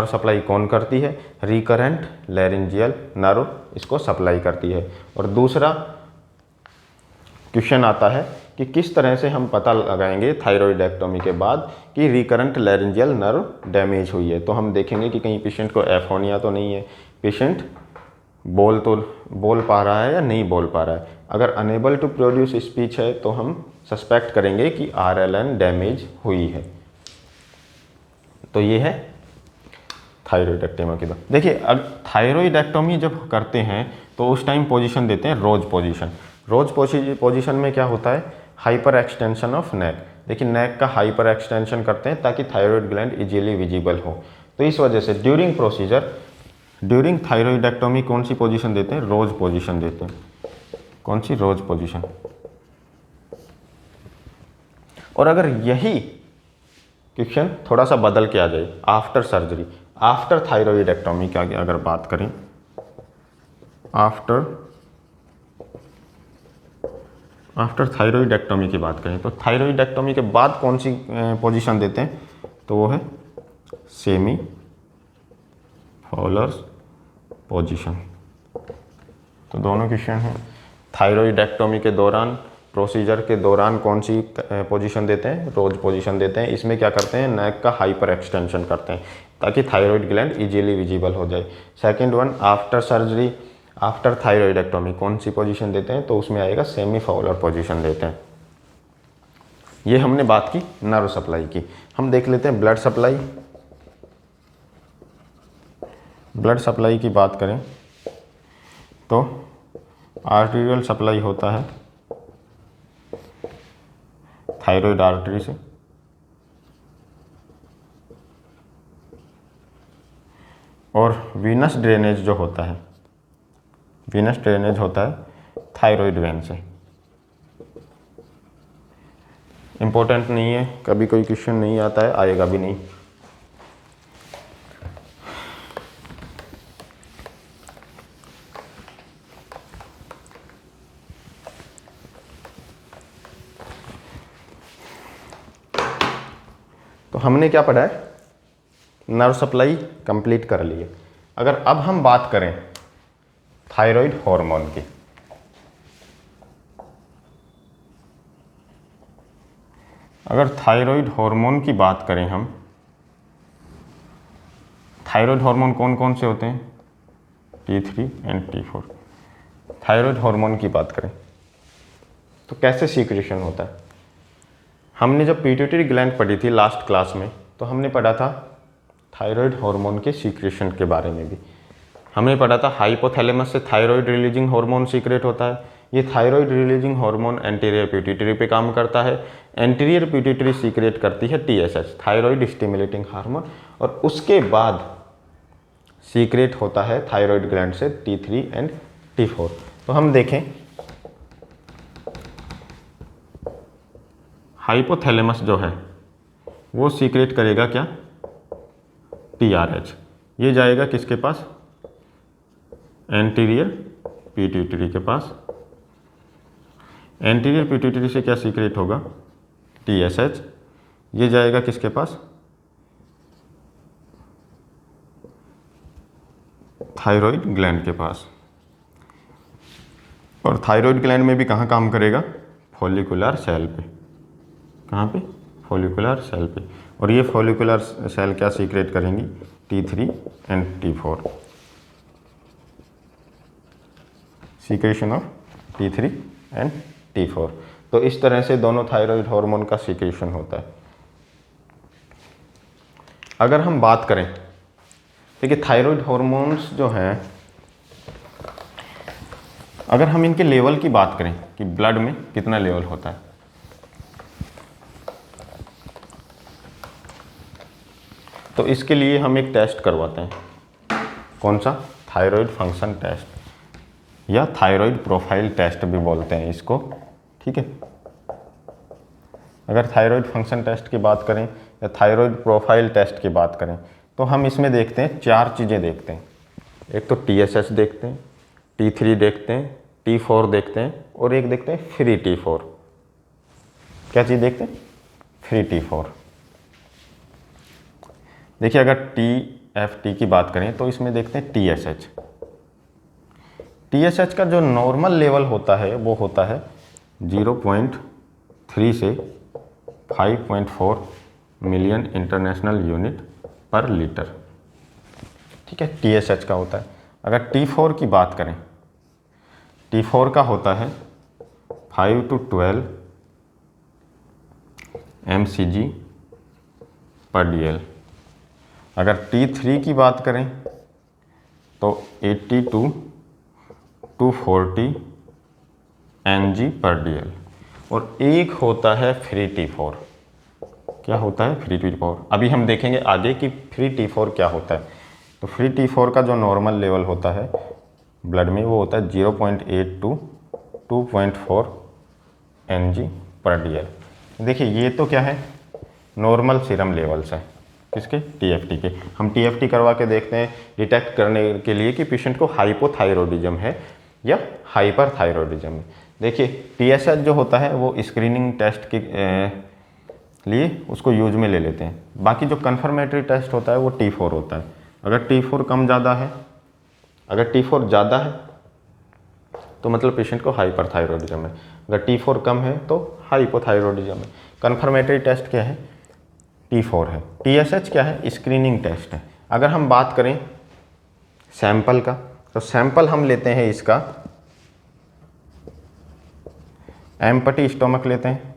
सप्लाई कौन करती है? रिकरेंट लैरिंजियल नर्व इसको सप्लाई करती है। और दूसरा क्वेश्चन आता है कि किस तरह से हम पता लगाएंगे थायराइडेक्टोमी के बाद कि रिकरेंट लैरिंजियल नर्व डैमेज हुई है। तो हम देखेंगे कि कहीं पेशेंट को एफोनिया तो नहीं है, पेशेंट बोल पा रहा है या नहीं बोल पा रहा है। अगर अनेबल टू प्रोड्यूस स्पीच है तो हम सस्पेक्ट करेंगे कि RLN डैमेज हुई है। तो ये है थायरॉइडेक्टोमी की बात। देखिए, अब थायरॉइडेक्टोमी जब करते हैं तो उस टाइम पोजीशन देते हैं रोज पोजीशन। रोज पोजीशन में क्या होता है, हाइपर एक्सटेंशन ऑफ नेक। देखिए, नेक का हाइपर एक्सटेंशन करते हैं ताकि थायरॉइड ग्लैंड इजीली विजिबल हो। तो इस वजह से ड्यूरिंग थायरॉइडेक्टोमी कौन सी पोजीशन देते हैं, रोज पोजीशन देते हैं। कौन सी, रोज पोजीशन। और अगर यही क्वेश्चन थोड़ा सा बदल के आ जाए, आफ्टर सर्जरी, आफ्टर थायरॉइडेक्टोमी की अगर बात करें, आफ्टर थायरॉइडेक्टोमी की बात करें, तो थायरॉइडेक्टोमी के बाद कौन सी पोजीशन देते हैं, तो वो है सेमी फॉलर पोजीशन। तो दोनों क्वेश्चन हैं। थायरॉइडेक्टोमी के दौरान, प्रोसीजर के दौरान कौन सी पोजीशन देते हैं, रोज पोजीशन देते हैं। इसमें क्या करते हैं, नेक का हाइपर एक्सटेंशन करते हैं ताकि थायरॉइड ग्लैंड इजीली विजिबल हो जाए। Second one, after surgery, after thyroidectomy कौन सी पोजीशन देते हैं, तो उसमें आएगा सेमी फाउलर पोजीशन देते हैं। ये हमने बात की नर्व सप्लाई की। हम देख लेते हैं ब्लड सप्लाई। ब्लड सप्लाई की बात करें तो आर्टीरियल सप्लाई होता है थायरॉइड आर्टरी से, और वीनस ड्रेनेज जो होता है, वीनस ड्रेनेज होता है थायरॉइड वेन से। इम्पोर्टेंट नहीं है, कभी कोई क्वेश्चन नहीं आता है, आएगा भी नहीं। तो हमने क्या पढ़ा है, नर्व सप्लाई कंप्लीट कर लिए। अगर अब हम बात करें थायराइड हार्मोन की, अगर थायराइड हार्मोन की बात करें हम, थायराइड हार्मोन कौन कौन से होते हैं, T3 and T4। Thyroid hormone की बात करें तो कैसे सीक्रेशन होता है। हमने जब पिट्यूटरी ग्लैंड पढ़ी थी लास्ट क्लास में, तो हमने पढ़ा था थायराइड हार्मोन के सीक्रेशन के बारे में भी। हमने पढ़ा था हाइपोथैलेमस से थायराइड रिलीजिंग हार्मोन सीक्रेट होता है। ये thyroid releasing hormone anterior pituitary पे काम करता है। एंटीरियर पिट्यूटरी सीक्रेट करती है TSH, थायराइड स्टिमुलेटिंग हार्मोन, और उसके बाद सीक्रेट होता है थायराइड ग्लैंड से T3 एंड T4। तो हम देखें, हाइपोथैलेमस जो है वो सीक्रेट करेगा क्या, TRH। ये जाएगा किसके पास, एंटीरियर पिट्यूटरी के पास। एंटीरियर पिट्यूटरी से क्या सीक्रेट होगा, TSH। ये जाएगा किसके पास, थायराइड ग्लैंड के पास। और थायराइड ग्लैंड में भी कहाँ काम करेगा, फॉलिकुलर सेल पे। कहाँ पे, फॉलिकुलर सेल पे। और ये फॉलिकुलर सेल क्या सीक्रेट करेंगी, T3 and T4। Secretion of T3 and T4। तो इस तरह से दोनों थायराइड हार्मोन का सीक्रेशन होता है। अगर हम बात करें, देखिए थायराइड हार्मोन्स जो हैं, अगर हम इनके लेवल की बात करें कि ब्लड में कितना लेवल होता है, तो इसके लिए हम एक टेस्ट करवाते हैं। कौन सा, थायराइड फंक्शन टेस्ट या थायराइड प्रोफाइल टेस्ट भी बोलते हैं इसको, ठीक है। अगर थायराइड फंक्शन टेस्ट की बात करें या थायराइड प्रोफाइल टेस्ट की बात करें, तो हम इसमें देखते हैं 4 चीज़ें देखते हैं। एक तो TSH देखते हैं, T3 देखते हैं, T4 देखते हैं, और एक देखते हैं फ्री T4। क्या चीज़ देखते हैं, फ्री T4। देखिए, अगर TFT की बात करें तो इसमें देखते हैं TSH। TSH का जो नॉर्मल लेवल होता है वो होता है 0.3 से 5.4 मिलियन इंटरनेशनल यूनिट पर लीटर, ठीक है, TSH का होता है। अगर T4 की बात करें, T4 का होता है 5 to 12 mcg per dl। अगर T3 की बात करें तो 80 to 240 mg per dl। और एक होता है फ्री T4। क्या होता है? Free T4। अभी हम देखेंगे आगे कि फ्री T4 क्या होता है। तो फ्री T4 का जो नॉर्मल लेवल होता है ब्लड में वो होता है 0.8 to 2.4 mg पर dl। देखिए ये तो क्या है? नॉर्मल सीरम लेवल्स है। किसके? TFT के। हम TFT करवा के देखते हैं डिटेक्ट करने के लिए कि पेशेंट को हाइपोथायरॉयडिज्म है या हाइपरथायरॉयडिज्म है। देखिए TSH जो होता है वो स्क्रीनिंग टेस्ट के लिए उसको यूज में ले लेते हैं। बाकी जो कन्फर्मेटरी टेस्ट होता है वो T4 होता है। अगर T4 कम ज़्यादा है, अगर T4 ज़्यादा है तो मतलब पेशेंट को हाइपरथायरॉयडिज्म है, अगर T4 कम है तो हाइपोथायरॉयडिज्म है। कन्फर्मेटरी टेस्ट क्या है? T4 है। TSH क्या है? स्क्रीनिंग टेस्ट है। अगर हम बात करें सैंपल का, तो सैंपल हम लेते हैं इसका एम्प्टी स्टोमक लेते हैं,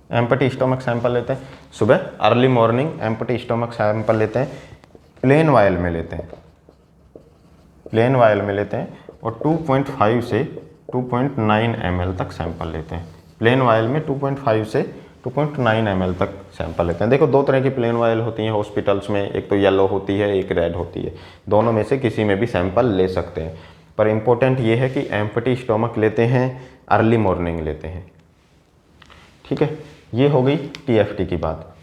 एम्प्टी स्टोमक सैंपल लेते हैं। सुबह early morning empty stomach sample लेते हैं, प्लेन वायल में लेते हैं, प्लेन वायल में लेते हैं और 2.5 से 2.9 ml तक सैंपल लेते हैं। प्लेन वायल में 2.5 से 2.9 ml तक सैंपल लेते हैं। देखो दो तरह की प्लेन वायल होती हैं हॉस्पिटल्स में, एक तो येलो होती है, एक रेड होती है। दोनों में से किसी में भी सैंपल ले सकते हैं, पर इम्पोर्टेंट ये है कि एम्प्टी स्टोमक लेते हैं, अर्ली मॉर्निंग लेते हैं। ठीक है, ये हो गई TFT की बात।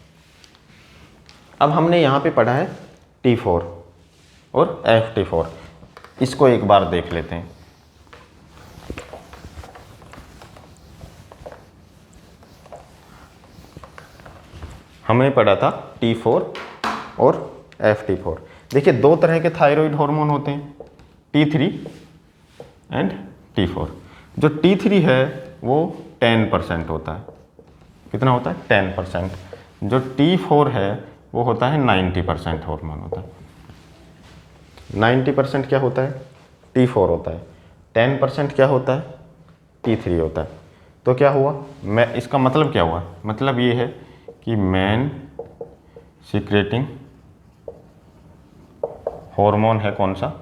अब हमने यहाँ पे पढ़ा है T4 और FT4, इसको एक बार देख लेते हैं। हमने पढ़ा था T4 और FT4। देखिए दो तरह के थायराइड हार्मोन होते हैं, T3 एंड T4। जो T3 है वो 10% होता है। कितना होता है? 10%। जो T4 है वो होता है 90% हार्मोन होता है। 90% क्या होता है? T4 होता है। 10% क्या होता है? T3 होता है। तो क्या हुआ? मैं इसका मतलब क्या हुआ? मतलब ये है कि मेन सीक्रेटिंग हार्मोन है कौन सा?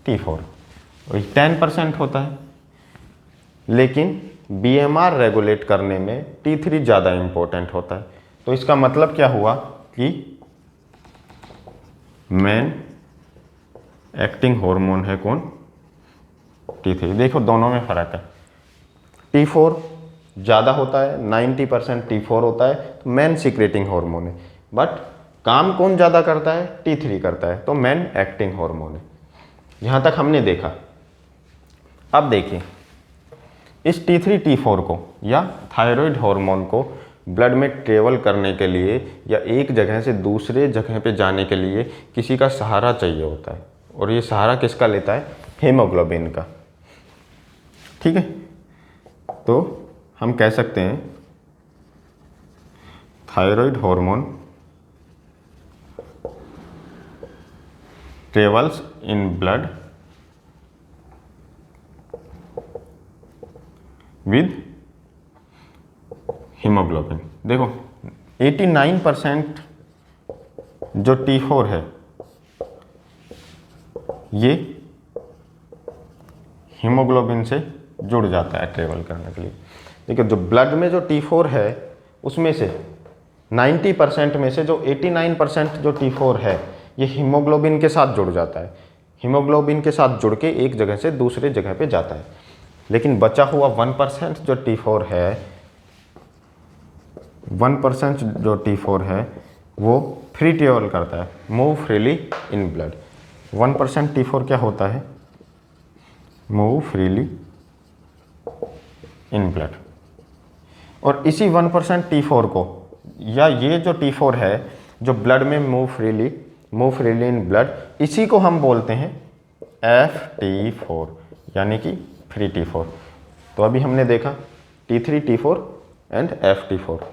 T4। वही 10% होता है, लेकिन BMR रेगुलेट करने में T3 ज़्यादा इम्पोर्टेंट होता है। तो इसका मतलब क्या हुआ कि मेन एक्टिंग हार्मोन है कौन? T3। देखो दोनों में फ़र्क है। T4 ज़्यादा होता है, 90% T4 होता है, तो मेन सीक्रेटिंग हार्मोन है। बट काम कौन ज़्यादा करता है? T3 करता है, तो मेन एक्टिंग हार्मोन है। यहाँ तक हमने देखा। अब देखिए इस T3 T4 को या थायराइड हार्मोन को ब्लड में ट्रेवल करने के लिए या एक जगह से दूसरे जगह पे जाने के लिए किसी का सहारा चाहिए होता है, और ये सहारा किसका लेता है? हीमोग्लोबिन का। ठीक है, तो हम कह सकते हैं thyroid hormone travels in blood with haemoglobin. देखो 89% जो T4 है ये हीमोग्लोबिन से जुड़ जाता है ट्रेवल करने के लिए। देखिए जो ब्लड में जो T4 है उसमें से 90% में से जो 89% जो T4 है ये हीमोग्लोबिन के साथ जुड़ जाता है। हीमोग्लोबिन के साथ जुड़ के एक जगह से दूसरे जगह पे जाता है। लेकिन बचा हुआ 1% जो T4 है, 1% जो T4 है वो फ्री ट्रेवल करता है, move freely in blood. 1% T4 क्या होता है? Move freely in blood. और इसी 1% T4 को, या ये जो T4 है जो ब्लड में मूव फ्रीली इन ब्लड, इसी को हम बोलते हैं FT4 यानी कि फ्री T4। तो अभी हमने देखा T3 T4 एंड FT4।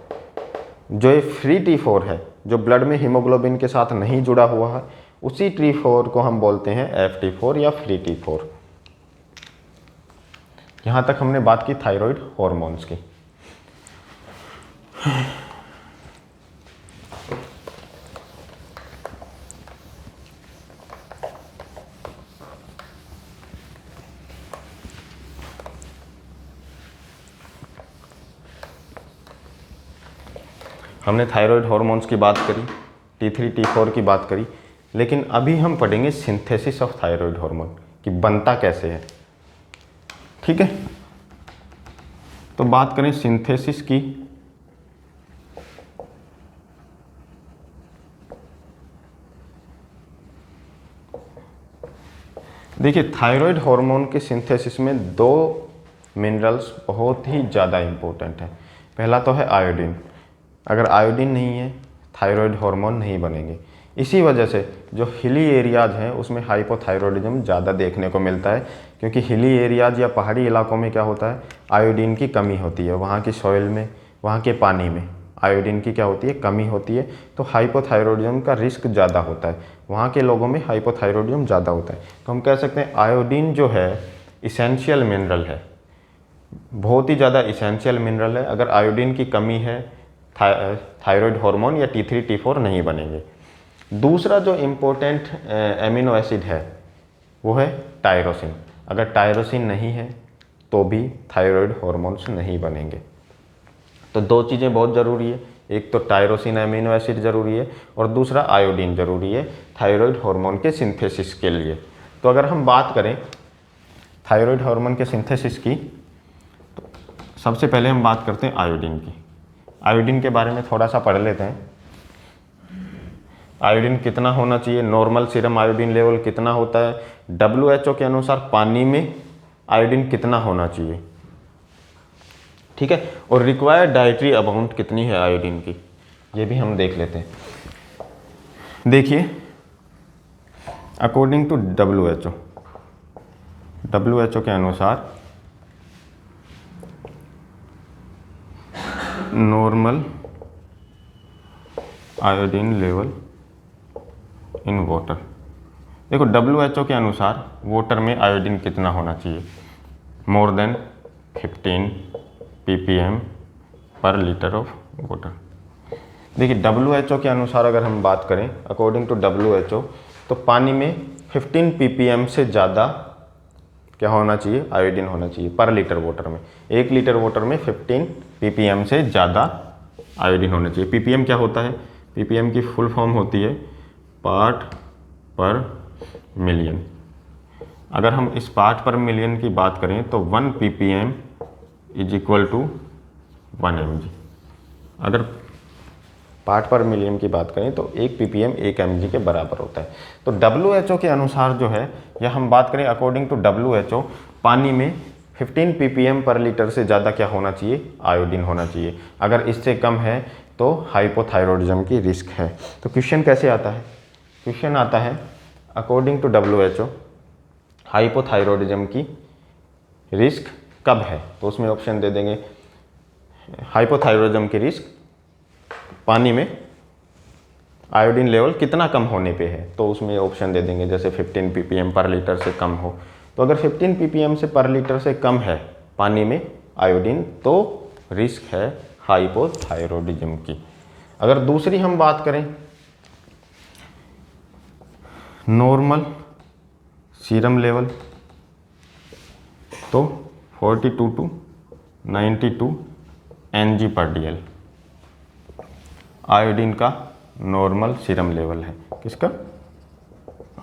जो ये फ्री T4 है जो ब्लड में हीमोग्लोबिन के साथ नहीं जुड़ा हुआ है, उसी T4 को हम बोलते हैं FT4 या फ्री T4। यहाँ तक हमने बात की थायराइड हॉर्मोन्स की। हमने थायराइड हॉर्मोन्स की बात करी, T3 T4 की बात करी, लेकिन अभी हम पढ़ेंगे सिंथेसिस ऑफ थायराइड हार्मोन कि बनता कैसे है। ठीक है, तो बात करें सिंथेसिस की। देखिए, थायराइड हार्मोन के सिंथेसिस में दो मिनरल्स बहुत ही ज़्यादा इम्पोर्टेंट हैं। पहला तो है आयोडीन। अगर आयोडीन नहीं है, थायराइड हार्मोन नहीं बनेंगे। इसी वजह से जो हिली एरियाज हैं उसमें हाइपोथायरॉयडिज्म ज़्यादा देखने को मिलता है, क्योंकि हिली एरियाज या पहाड़ी इलाकों में क्या होता है, आयोडीन की कमी होती है। वहाँ की सॉइल में, वहाँ के पानी में आयोडीन की क्या होती है, कमी होती है, तो हाइपोथायरॉयडिज्म का रिस्क ज़्यादा होता है। वहाँ के लोगों में हाइपोथायरॉयडिज्म ज़्यादा होता है। तो हम कह सकते हैं आयोडीन जो है इसेंशियल मिनरल है, बहुत ही ज़्यादा इसेंशियल मिनरल है। अगर आयोडीन की कमी है, थायराइड हार्मोन या T3 T4 नहीं बनेंगे। दूसरा जो इम्पोर्टेंट एमिनो एसिड है वो है टायरोसिन। अगर टायरोसिन नहीं है तो भी थायराइड हार्मोन्स नहीं बनेंगे। तो दो चीज़ें बहुत ज़रूरी है, एक तो टायरोसिन एमिनो एसिड ज़रूरी है और दूसरा आयोडीन ज़रूरी है थायराइड हार्मोन के सिंथेसिस के लिए। तो अगर हम बात करें थायराइड हार्मोन के सिंथेसिस की, तो सबसे पहले हम बात करते हैं आयोडीन की। आयोडीन के बारे में थोड़ा सा पढ़ लेते हैं। आयोडीन कितना होना चाहिए, नॉर्मल सीरम आयोडीन लेवल कितना होता है, WHO के अनुसार पानी में आयोडीन कितना होना चाहिए, ठीक है, और रिक्वायर्ड डाइटरी अमाउंट कितनी है आयोडीन की, ये भी हम देख लेते हैं। देखिए, अकॉर्डिंग टू WHO के अनुसार normal iodine level in water, देखो WHO के अनुसार वाटर में आयोडीन कितना होना चाहिए, मोर देन 15 ppm पर लीटर ऑफ वाटर। देखिए, WHO के अनुसार अगर हम बात करें, अकॉर्डिंग टू WHO, तो पानी में 15 ppm से ज़्यादा क्या होना चाहिए, आयोडीन होना चाहिए पर लीटर वाटर में। 1 लीटर वाटर में 15 ppm से ज़्यादा आयोडीन होना चाहिए। ppm क्या होता है, ppm की फुल फॉर्म होती है पार्ट पर मिलियन। अगर हम इस पार्ट पर मिलियन की बात करें तो 1 ppm is equal to 1 mg। अगर पार्ट पर मिलियन की बात करें तो 1 ppm 1 mg के बराबर होता है। तो WHO के अनुसार जो है, या हम बात करें अकॉर्डिंग टू WHO, पानी में 15 ppm पर लीटर से ज़्यादा क्या होना चाहिए, आयोडीन होना चाहिए। अगर इससे कम है तो हाइपोथायरॉयडिज्म की रिस्क है। तो क्वेश्चन कैसे आता है, क्वेश्चन आता है अकॉर्डिंग टू WHO हाइपोथायरॉयडिज्म की रिस्क कब है, तो उसमें ऑप्शन दे देंगे हाइपोथायरॉयडिज्म की रिस्क पानी में आयोडीन लेवल कितना कम होने पे है, तो उसमें ऑप्शन दे देंगे जैसे 15 ppm पर लीटर से कम हो। तो अगर 15 ppm से पर लीटर से कम है पानी में आयोडीन, तो रिस्क है हाइपोथायरॉयडिज्म की। अगर दूसरी हम बात करें नॉर्मल सीरम लेवल, तो 42 टू 92 Ng पर DL आयोडीन का नॉर्मल सीरम लेवल है। किसका,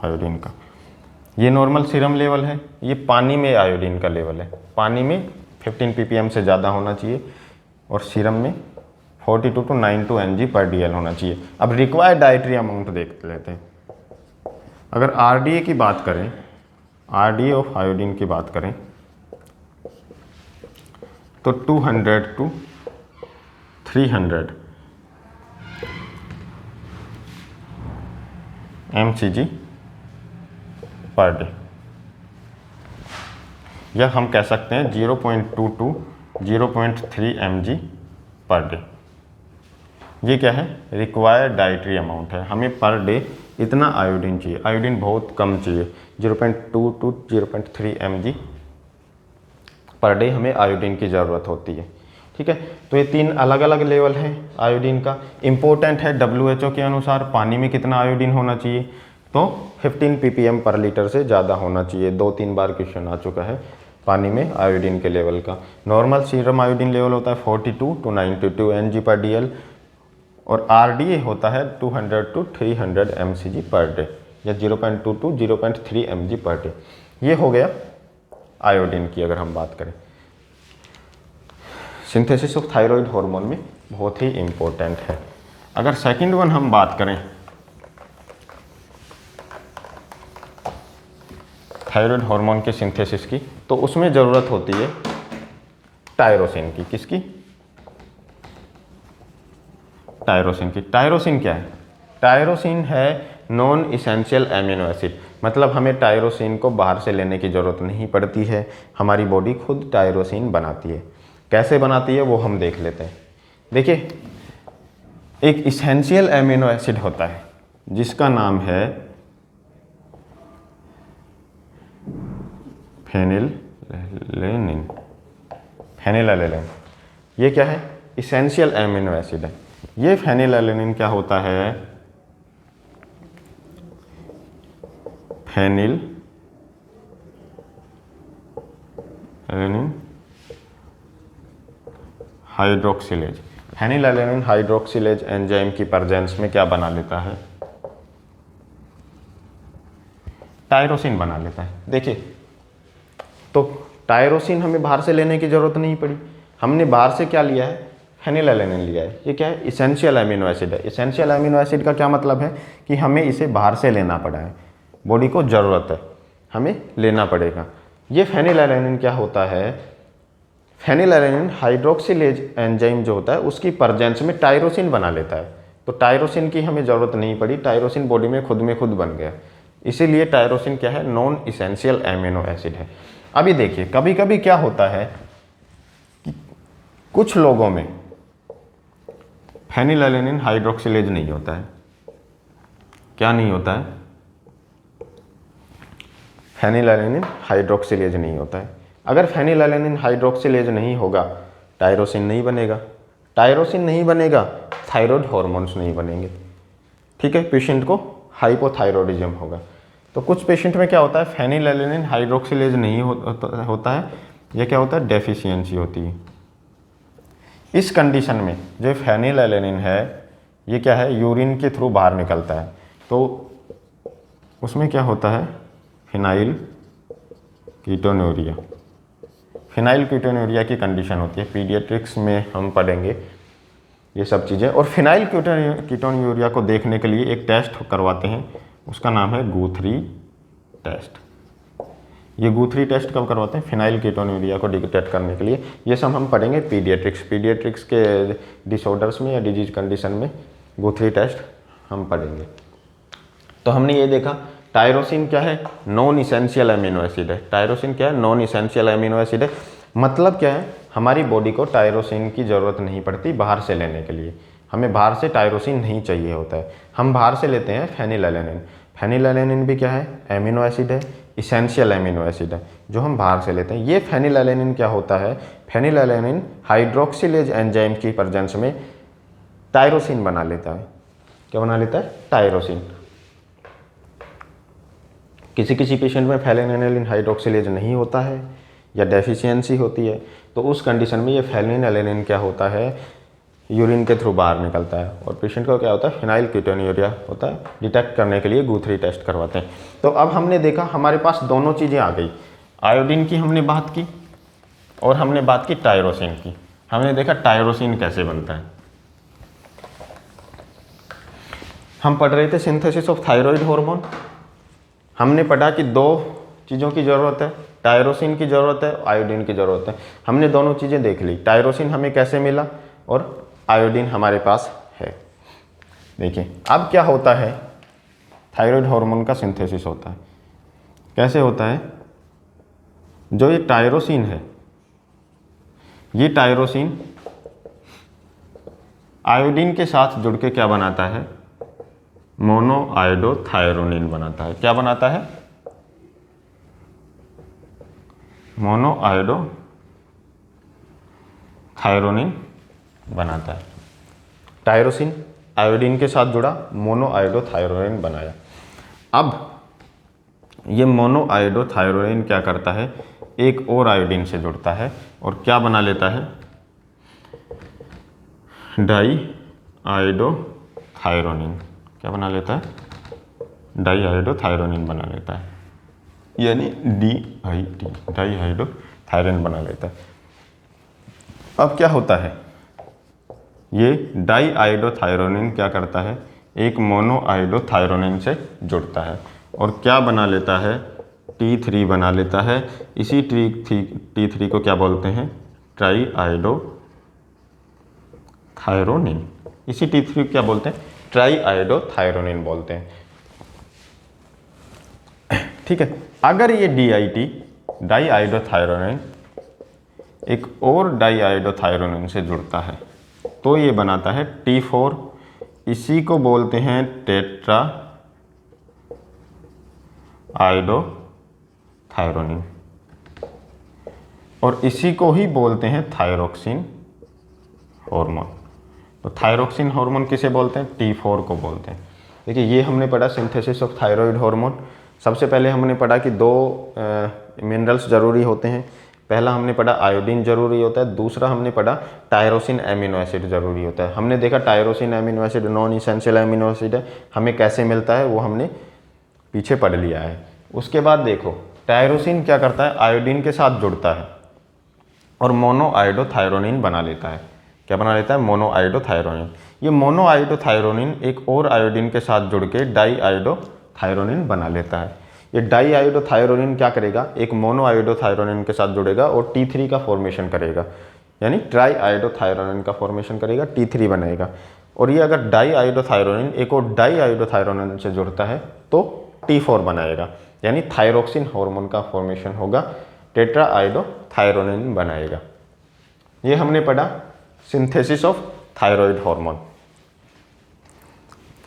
आयोडीन का। ये नॉर्मल सीरम लेवल है, ये पानी में आयोडीन का लेवल है। पानी में 15 ppm से ज़्यादा होना चाहिए और सीरम में 42 टू 92 Ng पर DL होना चाहिए। अब रिक्वायर्ड डाइटरी अमाउंट देख लेते हैं। अगर RDA की बात करें, RDA ऑफ आयोडीन की बात करें, तो 200 टू 300 mcg पर डे, या हम कह सकते हैं 0.2 टू 0.3 mg पर डे। ये क्या है, रिक्वायर्ड डाइटरी अमाउंट है, हमें पर डे इतना आयोडीन चाहिए। आयोडीन बहुत कम चाहिए, 0.2 to 0.3 mg पर डे हमें आयोडीन की ज़रूरत होती है। ठीक है, तो ये 3 अलग अलग लेवल हैं आयोडीन का। इम्पोर्टेंट है WHO के अनुसार पानी में कितना आयोडीन होना चाहिए, तो 15 ppm पर लीटर से ज़्यादा होना चाहिए। 2-3 बार क्वेश्चन आ चुका है पानी में आयोडीन के लेवल का। नॉर्मल सीरम आयोडीन लेवल होता है 42 to 92 Ng/dl और RDA होता है 200 to 300 mcg पर डे या 0.2 to 0.3 mg पर डे। ये हो गया आयोडीन की अगर हम बात करें। सिंथेसिस ऑफ थायराइड हार्मोन में बहुत ही इम्पोर्टेंट है। अगर सेकंड वन हम बात करें थायराइड हार्मोन के सिंथेसिस की, तो उसमें ज़रूरत होती है टायरोसिन की। किसकी? टायरोसिन की। टायरोसिन क्या है? टायरोसिन है नॉन इसेंशियल एमिनो एसिड, मतलब हमें टायरोसिन को बाहर से लेने की ज़रूरत नहीं पड़ती है, हमारी बॉडी खुद टायरोसिन बनाती है। कैसे बनाती है वो हम देख लेते हैं। देखिए, एक इसेंशियल एमिनो एसिड होता है जिसका नाम है फेनिलएलेनिन। फेनिलएलेनिन ये क्या है? इसेंशियल एमिनो एसिड है। ये फेनिलएलेनिन क्या होता है? फेनिलएलेनिन हाइड्रोक्सिलेज। फेनिलएलेनिन हाइड्रोक्सिलेज एंजाइम की प्रेजेंस में क्या बना लेता है? टायरोसिन बना लेता है। देखिए, तो टायरोसिन हमें बाहर से लेने की ज़रूरत नहीं पड़ी, हमने बाहर से क्या लिया है? फेनिलएलेनिन लिया है। ये क्या है? इसेंशियल एमिनो एसिड है। इसेंशियल एमिनो एसिड का क्या मतलब है कि हमें इसे बाहर से लेना पड़ा है, बॉडी को ज़रूरत है, हमें लेना पड़ेगा। ये फेनिलएलेनिन क्या होता है? फेनिलएलेनिन हाइड्रोक्सिलेज एंजाइम जो होता है उसकी प्रेजेंस में टायरोसिन बना लेता है। तो टायरोसिन की हमें ज़रूरत नहीं पड़ी, टायरोसिन बॉडी में खुद बन गया। इसीलिए टायरोसिन क्या है? नॉन इसेंशियल एमिनो एसिड है। अभी देखिए, कभी कभी क्या होता है कि कुछ लोगों में फेनिलएलेनिन हाइड्रोक्सिलेज नहीं होता है। क्या नहीं होता है? फेनिलएलेनिन हाइड्रोक्सिलेज नहीं होता है। अगर फेनिलएलेनिन हाइड्रोक्सिलेज नहीं होगा, टायरोसिन नहीं बनेगा। टायरोसिन नहीं बनेगा, थायराइड हार्मोन्स नहीं बनेंगे। ठीक है, पेशेंट को हाइपोथायरॉयडिज्म होगा। तो कुछ पेशेंट में क्या होता है? फेनिलएलेनिन हाइड्रोक्सिलेज नहीं होता है। यह क्या होता है? डेफिशिएंसी होती है। इस कंडीशन में जो फेनिलएलेनिन है ये क्या है? यूरिन के थ्रू बाहर निकलता है। तो उसमें क्या होता है? Phenyl ketonuria. फिनाइल कीटोन्यूरिया की कंडीशन होती है। पीडियाट्रिक्स में हम पढ़ेंगे ये सब चीज़ें। और फिनाइल कीटोन्यूरिया को देखने के लिए एक टेस्ट करवाते हैं, उसका नाम है गुथरी टेस्ट। ये गुथरी टेस्ट कब करवाते हैं? फिनाइल कीटोन्यूरिया को डिटेक्ट करने के लिए। ये सब हम पढ़ेंगे पीडियाट्रिक्स के डिसऑर्डर्स में या डिजीज कंडीशन में गुथरी टेस्ट हम पढ़ेंगे। तो हमने ये देखा टायरोसिन क्या है? नॉन इसेंशियल एमिनो एसिड है। टायरोसिन क्या है? नॉन इसेंशियल एमिनो एसिड है। मतलब क्या है? हमारी बॉडी को टायरोसिन की ज़रूरत नहीं पड़ती बाहर से लेने के लिए, हमें बाहर से टायरोसिन नहीं चाहिए होता है। हम बाहर से लेते हैं फेनिलएलेनिन। फेनिलएलेनिन भी क्या है? एमिनो एसिड है, इसेंशियल एमिनो एसिड है जो हम बाहर से लेते हैं। ये फेनिलएलेनिन क्या होता है? फेनिलएलेनिन हाइड्रोक्सिलेज एंजाइम की प्रेजेंस में टायरोसिन बना लेता है। क्या बना लेता है? टायरोसिन। किसी किसी पेशेंट में फेनिलएलेनिन हाइड्रोक्सिलेज नहीं होता है या डेफिशिएंसी होती है, तो उस कंडीशन में ये फेनिलएलेनिन क्या होता है? यूरिन के थ्रू बाहर निकलता है और पेशेंट को क्या होता है? फिनाइल कीटोन्यूरिया होता है। डिटेक्ट करने के लिए गुथरी टेस्ट करवाते हैं। तो अब हमने देखा हमारे पास दोनों चीज़ें आ गई, आयोडीन की हमने बात की और हमने बात की टायरोसिन की। हमने देखा टायरोसिन कैसे बनता है। हम पढ़ रहे थे सिंथेसिस ऑफ थायराइड हार्मोन। हमने पढ़ा कि 2 चीज़ों की ज़रूरत है, टायरोसिन की ज़रूरत है, आयोडीन की ज़रूरत है। हमने दोनों चीज़ें देख ली। टायरोसिन हमें कैसे मिला और आयोडीन हमारे पास है। देखिए, अब क्या होता है? थायराइड हार्मोन का सिंथेसिस होता है। कैसे होता है? जो ये टायरोसिन है, ये टायरोसिन आयोडीन के साथ जुड़ के क्या बनाता है, मोनोआयोडोथायरोनिन बनाता है। क्या बनाता है, मोनोआयोडोथायरोनिन बनाता है। टायरोसिन आयोडीन के साथ जुड़ा, मोनोआयोडोथायरोनिन बनाया। अब ये मोनोआयोडोथायरोनिन क्या करता है, एक और आयोडीन से जुड़ता है और क्या बना लेता है, डाई आयोडोथायरोनिन। क्या बना लेता है, डाई आयोडोथायरोनिन बना लेता है, यानी DIT, डाई आयोडोथायरोनिन बना लेता है। अब क्या होता है, ये डाई आयोडोथायरोनिन क्या करता है, एक मोनोआयोडोथायरोनिन से जुड़ता है और क्या बना लेता है, T3 बना लेता है। इसी T3 को क्या बोलते हैं, ट्राई आयोडोथायरोनिन। इसी T3 को क्या बोलते हैं, ट्राई आयोडोथायरोनिन बोलते हैं। ठीक है, अगर ये DIT, डाई आयोडोथायरोनिन, एक और डाई आयोडोथायरोनिन से जुड़ता है तो ये बनाता है T4। इसी को बोलते हैं टेट्रा आयोडोथायरोनिन और इसी को ही बोलते हैं थायरोक्सिन हार्मोन। तो थायरोक्सिन हार्मोन किसे बोलते हैं, T4 को बोलते हैं। देखिए ये हमने पढ़ा सिंथेसिस ऑफ थायराइड हार्मोन। सबसे पहले हमने पढ़ा कि दो मिनरल्स ज़रूरी होते हैं। पहला हमने पढ़ा आयोडीन ज़रूरी होता है, दूसरा हमने पढ़ा टायरोसिन एमिनो एसिड ज़रूरी होता है। हमने देखा tyrosine amino acid non essential amino acid है, हमें कैसे मिलता है वो हमने पीछे पढ़ लिया है। उसके बाद देखो टायरोसिन क्या करता है, आयोडीन के साथ जुड़ता है और मोनोआयोडोथायरोनिन बना लेता है। क्या बना लेता है, मोनोआयोडोथायरोनिन। ये मोनोआयोडोथायरोनिन एक और आयोडीन के साथ जुड़ के डाई आयोडोथायरोनिन बना लेता है। ये डाई आयोडोथायरोनिन क्या करेगा, एक मोनोआयोडोथायरोनिन के साथ जुड़ेगा और T3 का फॉर्मेशन करेगा, यानी ट्राई आयोडोथायरोनिन का फॉर्मेशन करेगा, T3 बनेगा। और ये अगर डाई आयोडोथायरोनिन एक और डाई आयोडोथायरोनिन से जुड़ता है तो T4 बनाएगा, यानी थायरोक्सिन हार्मोन का फॉर्मेशन होगा, टेट्रा आयोडोथायरोनिन बनाएगा। ये हमने पढ़ा सिंथेसिस ऑफ थायराइड हार्मोन।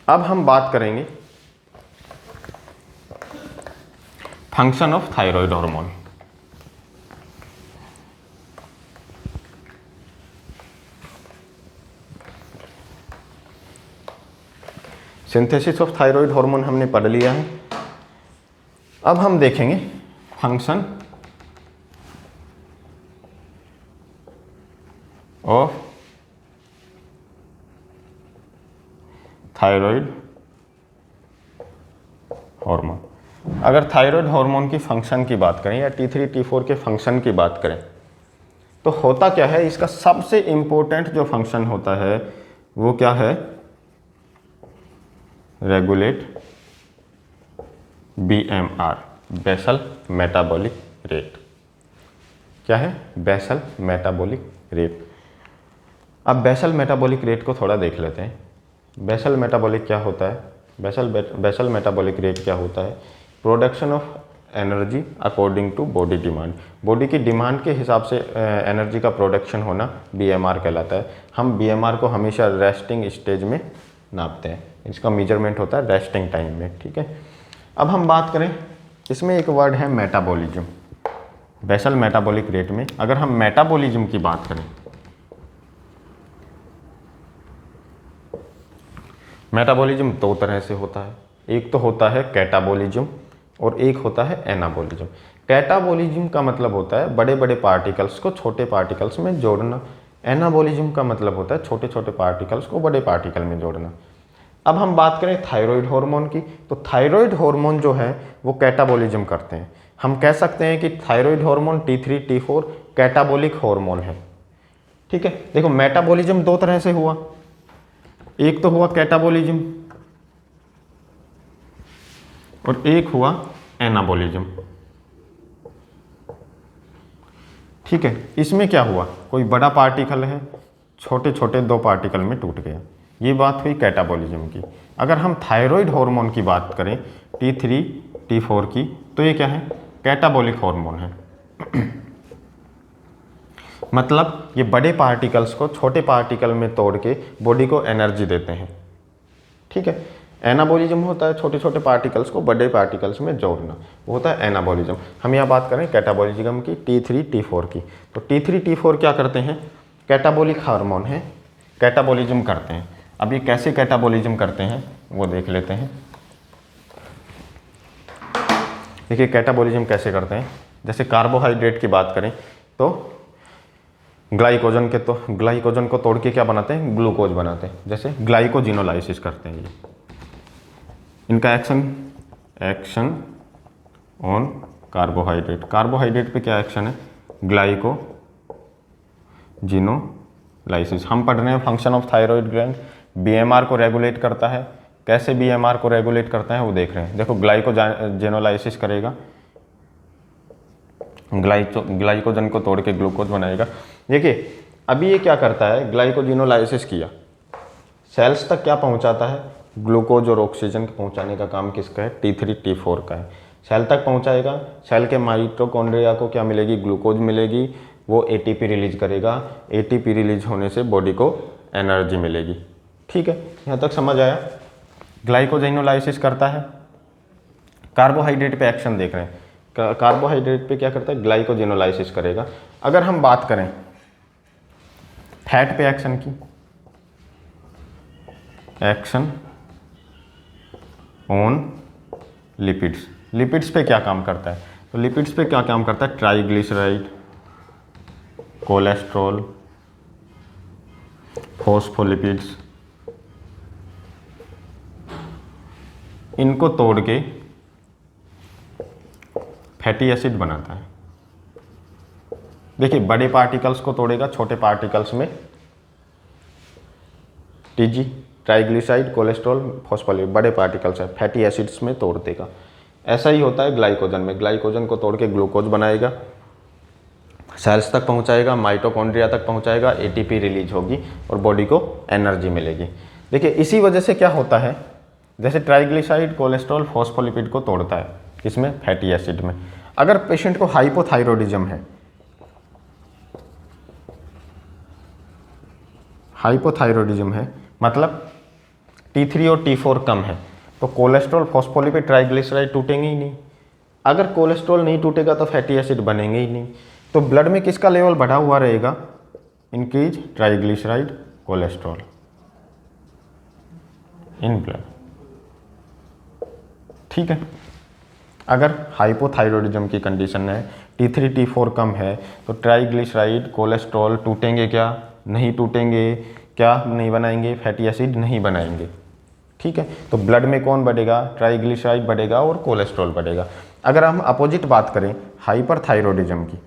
अब हम बात करेंगे function of thyroid hormone. Synthesis of thyroid hormone हमने पढ़ लिया है। अब हम देखेंगे फंक्शन ऑफ थायराइड हार्मोन। अगर थायराइड हार्मोन की फंक्शन की बात करें या T3 T4 के फंक्शन की बात करें तो होता क्या है, इसका सबसे इम्पोर्टेंट जो फंक्शन होता है वो क्या है, regulate BMR, basal metabolic rate. क्या है, बेसल मेटाबॉलिक रेट। अब बेसल मेटाबॉलिक रेट को थोड़ा देख लेते हैं। बेसल मेटाबॉलिक क्या होता है, बेसल मेटाबॉलिक रेट क्या होता है, production of energy according to body demand. Body की डिमांड के हिसाब से एनर्जी का प्रोडक्शन होना BMR कहलाता है। हम BMR को हमेशा रेस्टिंग स्टेज में नापते हैं, इसका मेजरमेंट होता है रेस्टिंग टाइम में। ठीक है, अब हम बात करें, इसमें एक वर्ड है मेटाबॉलिज्म। बेसल मेटाबॉलिक रेट में अगर हम मेटाबॉलिज्म की बात करें, मेटाबॉलिज्म दो तरह से होता है, एक तो होता है कैटाबॉलिज्म और एक होता है एनाबॉलिज्म। कैटाबॉलिज्म का मतलब होता है बड़े बड़े पार्टिकल्स को छोटे पार्टिकल्स में जोड़ना, एनाबॉलिज्म का मतलब होता है छोटे छोटे पार्टिकल्स को बड़े पार्टिकल में जोड़ना। अब हम बात करें थायराइड हार्मोन की, तो थायराइड हार्मोन जो है वो कैटाबॉलिज्म करते हैं। हम कह सकते हैं कि thyroid hormone T3 T4 catabolic hormone है। ठीक है, देखो मेटाबॉलिज्म दो तरह से हुआ, एक तो हुआ कैटाबॉलिज्म और एक हुआ एनाबॉलिज्म। ठीक है, इसमें क्या हुआ, कोई बड़ा पार्टिकल है, छोटे छोटे दो पार्टिकल में टूट गया, ये बात हुई कैटाबॉलिज्म की। अगर हम थायराइड हार्मोन की बात करें T3 T4 की, तो ये क्या है, कैटाबॉलिक हार्मोन है। मतलब ये बड़े पार्टिकल्स को छोटे पार्टिकल में तोड़ के बॉडी को एनर्जी देते हैं। ठीक है, एनाबॉलिज्म होता है छोटे छोटे पार्टिकल्स को बड़े पार्टिकल्स में जोड़ना, वो होता है एनाबॉलिज्म। हम यहाँ बात करें कैटाबॉलिज्म की, T3 T4 की। तो T3 T4 क्या करते हैं, कैटाबॉलिक हार्मोन है, कैटाबॉलिज्म करते हैं। अब ये कैसे कैटाबॉलिज्म करते हैं वो देख लेते हैं। देखिए कैटाबॉलिज्म कैसे करते हैं, जैसे कार्बोहाइड्रेट की बात करें तो ग्लाइकोजन को तोड़ के क्या बनाते हैं, ग्लूकोज बनाते हैं, जैसे ग्लाइकोजिनोलाइसिस करते हैं। ये इनका एक्शन ऑन कार्बोहाइड्रेट पे क्या एक्शन है, ग्लाइकोजिनोलाइसिस। हम पढ़ रहे हैं function of thyroid gland, BMR को रेगुलेट करता है। कैसे बीएमआर को रेगुलेट करता है वो देख रहे हैं। देखो ग्लाइकोजिनोलाइसिस करेगा, ग्लाइकोजन को तोड़ के ग्लूकोज बनाएगा। देखिए अभी ये क्या करता है, ग्लाइकोजिनोलाइसिस किया, सेल्स तक क्या पहुंचाता है, ग्लूकोज और ऑक्सीजन पहुंचाने का काम किसका है, T3 T4 का है। सेल तक पहुंचाएगा, सेल के माइटोकॉन्ड्रिया को क्या मिलेगी, ग्लूकोज मिलेगी, वो एटीपी रिलीज करेगा, एटीपी रिलीज होने से बॉडी को एनर्जी मिलेगी। ठीक है, यहाँ तक समझ आया। ग्लाइकोजिनोलाइसिस करता है, कार्बोहाइड्रेट पे एक्शन देख रहे हैं, कार्बोहाइड्रेट पे क्या करता है, ग्लाइकोजिनोलाइसिस करेगा। अगर हम बात करें फैट पे एक्शन की, एक्शन ऑन लिपिड्स पे क्या काम करता है, तो लिपिड्स पे क्या काम करता है, ट्राइग्लिसराइड, कोलेस्ट्रॉल, फॉस्फोलिपिड्स, इनको तोड़ के फैटी एसिड बनाता है। देखिए बड़े पार्टिकल्स को तोड़ेगा छोटे पार्टिकल्स में, टीजी, ट्राइग्लिसराइड, कोलेस्ट्रॉल, फॉस्फोलिपिड, बड़े पार्टिकल्स है, फैटी एसिड्स में तोड़ देगा। ऐसा ही होता है ग्लाइकोजन में, ग्लाइकोजन को तोड़ के ग्लूकोज बनाएगा, सेल्स तक पहुंचाएगा, माइटोकॉन्ड्रिया तक पहुंचाएगा, एटीपी रिलीज होगी और बॉडी को एनर्जी मिलेगी। देखिए इसी वजह से क्या होता है, जैसे ट्राइग्लिसराइड, कोलेस्ट्रॉल, फॉस्फोलिपिड को तोड़ता है, इसमें फैटी एसिड में। अगर पेशेंट को हाइपोथायरॉयडिज्म है, हाइपोथायरॉयडिज्म है मतलब T3 और T4 कम है, तो कोलेस्ट्रॉल, फॉस्फोलिपिड, ट्राइग्लिसराइड टूटेंगे ही नहीं। अगर कोलेस्ट्रॉल नहीं टूटेगा तो फैटी एसिड बनेंगे ही नहीं। तो ब्लड में किसका लेवल बढ़ा हुआ रहेगा, increase triglyceride, cholesterol in blood. ठीक है, अगर हाइपोथायरॉयडिज्म की कंडीशन है, T3 T4 कम है, तो ट्राइग्लिसराइड, कोलेस्ट्रॉल टूटेंगे क्या, नहीं टूटेंगे, क्या नहीं बनाएंगे, फैटी एसिड नहीं बनाएंगे। ठीक है, तो ब्लड में कौन बढ़ेगा, ट्राइग्लिसराइड बढ़ेगा और कोलेस्ट्रॉल बढ़ेगा। अगर हम अपोजिट बात करें हाइपरथायरॉयडिज्म की,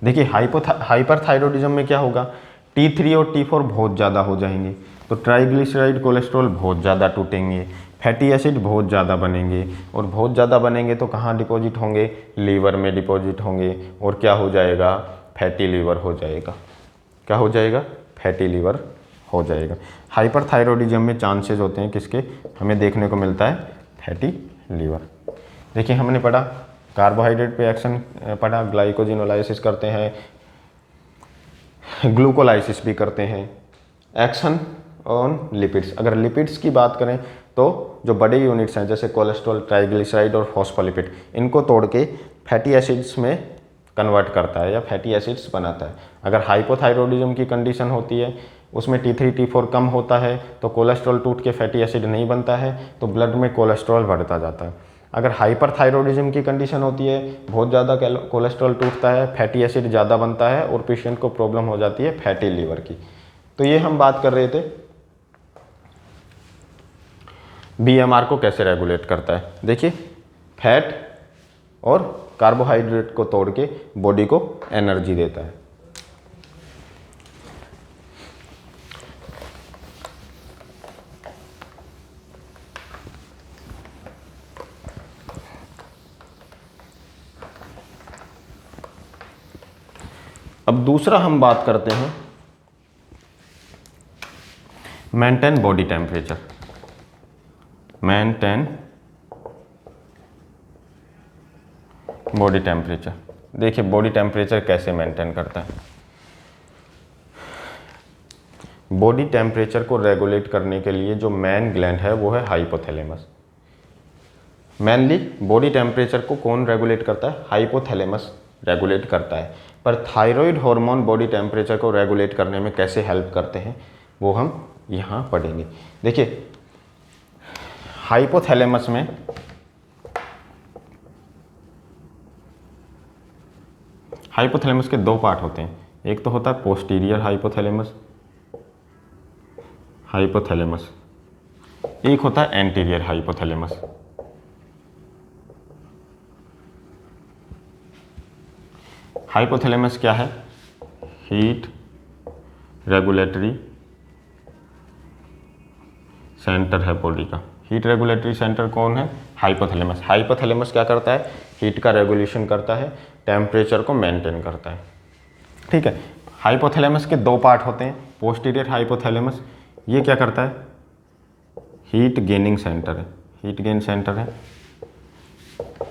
देखिए हाइपरथायरॉयडिज्म में क्या होगा, T3 और T4 बहुत ज़्यादा हो जाएंगे, तो ट्राइग्लिसराइड, कोलेस्ट्रॉल बहुत ज़्यादा टूटेंगे, फैटी एसिड बहुत ज़्यादा बनेंगे, और बहुत ज़्यादा बनेंगे तो कहाँ डिपॉजिट होंगे, लीवर में डिपॉजिट होंगे, और क्या हो जाएगा, फैटी लीवर हो जाएगा। क्या हो जाएगा, फैटी लीवर हो जाएगा। हाइपरथायरॉयडिज्म में चांसेस होते हैं किसके, हमें देखने को मिलता है फैटी लीवर। देखिए हमने पढ़ा कार्बोहाइड्रेट पे एक्शन पढ़ा, ग्लाइकोजिनोलाइसिस करते हैं, ग्लूकोलाइसिस भी करते हैं, एक्शन ऑन लिपिड्स। अगर लिपिड्स की बात करें तो जो बड़े यूनिट्स हैं जैसे कोलेस्ट्रॉल, ट्राइग्लिसराइड और फॉस्फोलिपिड, इनको तोड़ के फैटी एसिड्स में कन्वर्ट करता है या फैटी एसिड्स बनाता है। अगर हाइपोथायरॉयडिज्म की कंडीशन होती है, उसमें T3 T4 कम होता है, तो कोलेस्ट्रॉल टूट के फैटी एसिड नहीं बनता है, तो ब्लड में कोलेस्ट्रॉल बढ़ता जाता है। अगर हाइपरथायरॉयडिज्म की कंडीशन होती है, बहुत ज़्यादा कोलेस्ट्रॉल टूटता है, फैटी एसिड ज़्यादा बनता है और पेशेंट को प्रॉब्लम हो जाती है फैटी लीवर की। तो ये हम बात कर रहे थे बीएमआर को कैसे रेगुलेट करता है। देखिए फैट और कार्बोहाइड्रेट को तोड़ के बॉडी को एनर्जी देता है। अब दूसरा हम बात करते हैं maintain body temperature. Maintain body temperature. देखिए बॉडी टेम्परेचर कैसे मेंटेन करता है। बॉडी टेम्परेचर को रेगुलेट करने के लिए जो मेन ग्लैंड है वो है हाइपोथैलेमस। मेनली बॉडी टेम्परेचर को कौन रेगुलेट करता है? हाइपोथैलेमस रेगुलेट करता है। पर थायराइड हार्मोन बॉडी टेम्परेचर को रेगुलेट करने में कैसे हेल्प करते हैं वो हम यहाँ पढ़ेंगे। देखिए हाइपोथैलेमस में हाइपोथैलेमस के दो पार्ट होते हैं। एक तो होता है पोस्टीरियर हाइपोथैलेमस, एक होता है एंटीरियर हाइपोथैलेमस। हाइपोथैलेमस क्या है? हीट रेगुलेटरी सेंटर है बॉडी का। हीट रेगुलेटरी सेंटर कौन है? हाइपोथैलेमस। हाइपोथैलेमस क्या करता है? हीट का रेगुलेशन करता है, टेम्परेचर को मेंटेन करता है। ठीक है। हाइपोथैलेमस के दो पार्ट होते हैं। पोस्टीरियर हाइपोथैलेमस ये क्या करता है? हीट गेनिंग सेंटर है, हीट गेन सेंटर है।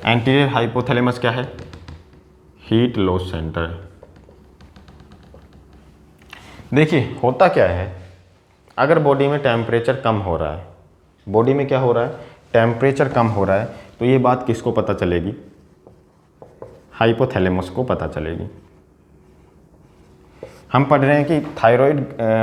एंटीरियर हाइपोथैलेमस क्या है? हीट लॉस सेंटर है। देखिए होता क्या है, अगर बॉडी में टेम्परेचर कम हो रहा है, बॉडी में क्या हो रहा है? टेम्परेचर कम हो रहा है, तो ये बात किसको पता चलेगी? हाइपोथैलेमस को पता चलेगी। हम पढ़ रहे हैं कि थायराइड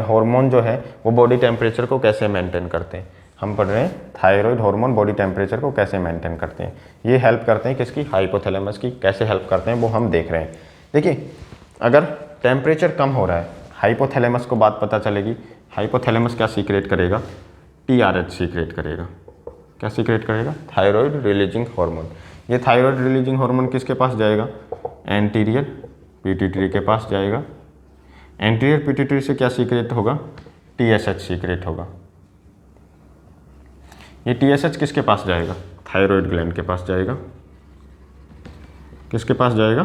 हार्मोन जो है वो बॉडी टेम्परेचर को कैसे मेंटेन करते हैं। हम पढ़ रहे हैं थायराइड हार्मोन बॉडी टेम्परेचर को कैसे मेंटेन करते हैं। ये हेल्प करते हैं किसकी? हाइपोथैलेमस की। कैसे हेल्प करते हैं वो हम देख रहे हैं। देखिए अगर टेम्परेचर कम हो रहा है, हाइपोथैलेमस को बात पता चलेगी। हाइपोथैलेमस क्या सीक्रेट करेगा? TRH सीक्रेट करेगा। क्या सीक्रेट करेगा? Thyroid releasing hormone. ये थायराइड रिलीजिंग हार्मोन किसके पास जाएगा? एंटीरियर पिट्यूटरी के पास जाएगा। एंटीरियर पिट्यूटरी से क्या सीक्रेट होगा? TSH सीक्रेट होगा। ये TSH किसके पास जाएगा? थायराइड ग्लैंड के पास जाएगा। किसके पास जाएगा?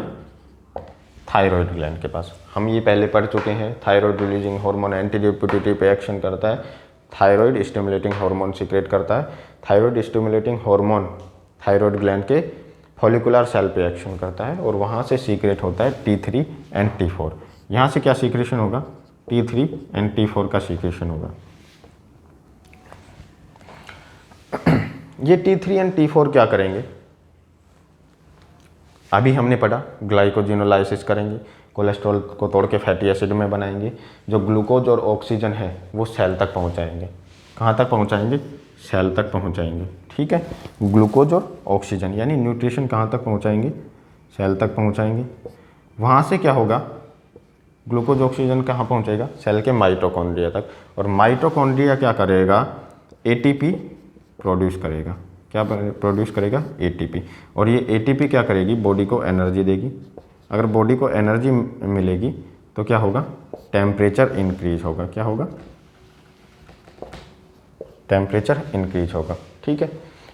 थायराइड ग्लैंड के पास। हम ये पहले पढ़ चुके हैं। Thyroid releasing hormone anterior pituitary पे एक्शन करता है, थायराइड स्टिमुलेटिंग हार्मोन सीक्रेट करता है। Thyroid stimulating hormone thyroid gland के फॉलिकुलर सेल पे एक्शन करता है और वहाँ से सीक्रेट होता है T3 एंड T4। यहाँ से क्या सीक्रेशन होगा? T3 एंड T4 का सीक्रेशन होगा। ये T3 एंड T4 क्या करेंगे? अभी हमने पढ़ा ग्लाइकोजिनोलाइसिस करेंगे, कोलेस्ट्रॉल को तोड़ के फैटी एसिड में बनाएंगे। जो ग्लूकोज और ऑक्सीजन है वो सेल तक पहुंचाएंगे। कहाँ तक पहुंचाएंगे? सेल तक पहुंचाएंगे। ठीक है। ग्लूकोज और ऑक्सीजन यानी न्यूट्रिशन कहाँ तक पहुंचाएंगे? सेल तक पहुंचाएंगे। वहाँ से क्या होगा? ग्लूकोज ऑक्सीजन कहाँ पहुंचेगा? सेल के माइटोकॉन्ड्रिया तक। और माइटोकॉन्ड्रिया क्या करेगा? ATP प्रोड्यूस करेगा। क्या प्रोड्यूस करेगा? ATP। और ये ATP क्या करेगी? बॉडी को एनर्जी देगी। अगर बॉडी को एनर्जी मिलेगी तो क्या होगा? टेम्परेचर इंक्रीज होगा। क्या होगा? टेम्परेचर इंक्रीज होगा। ठीक है।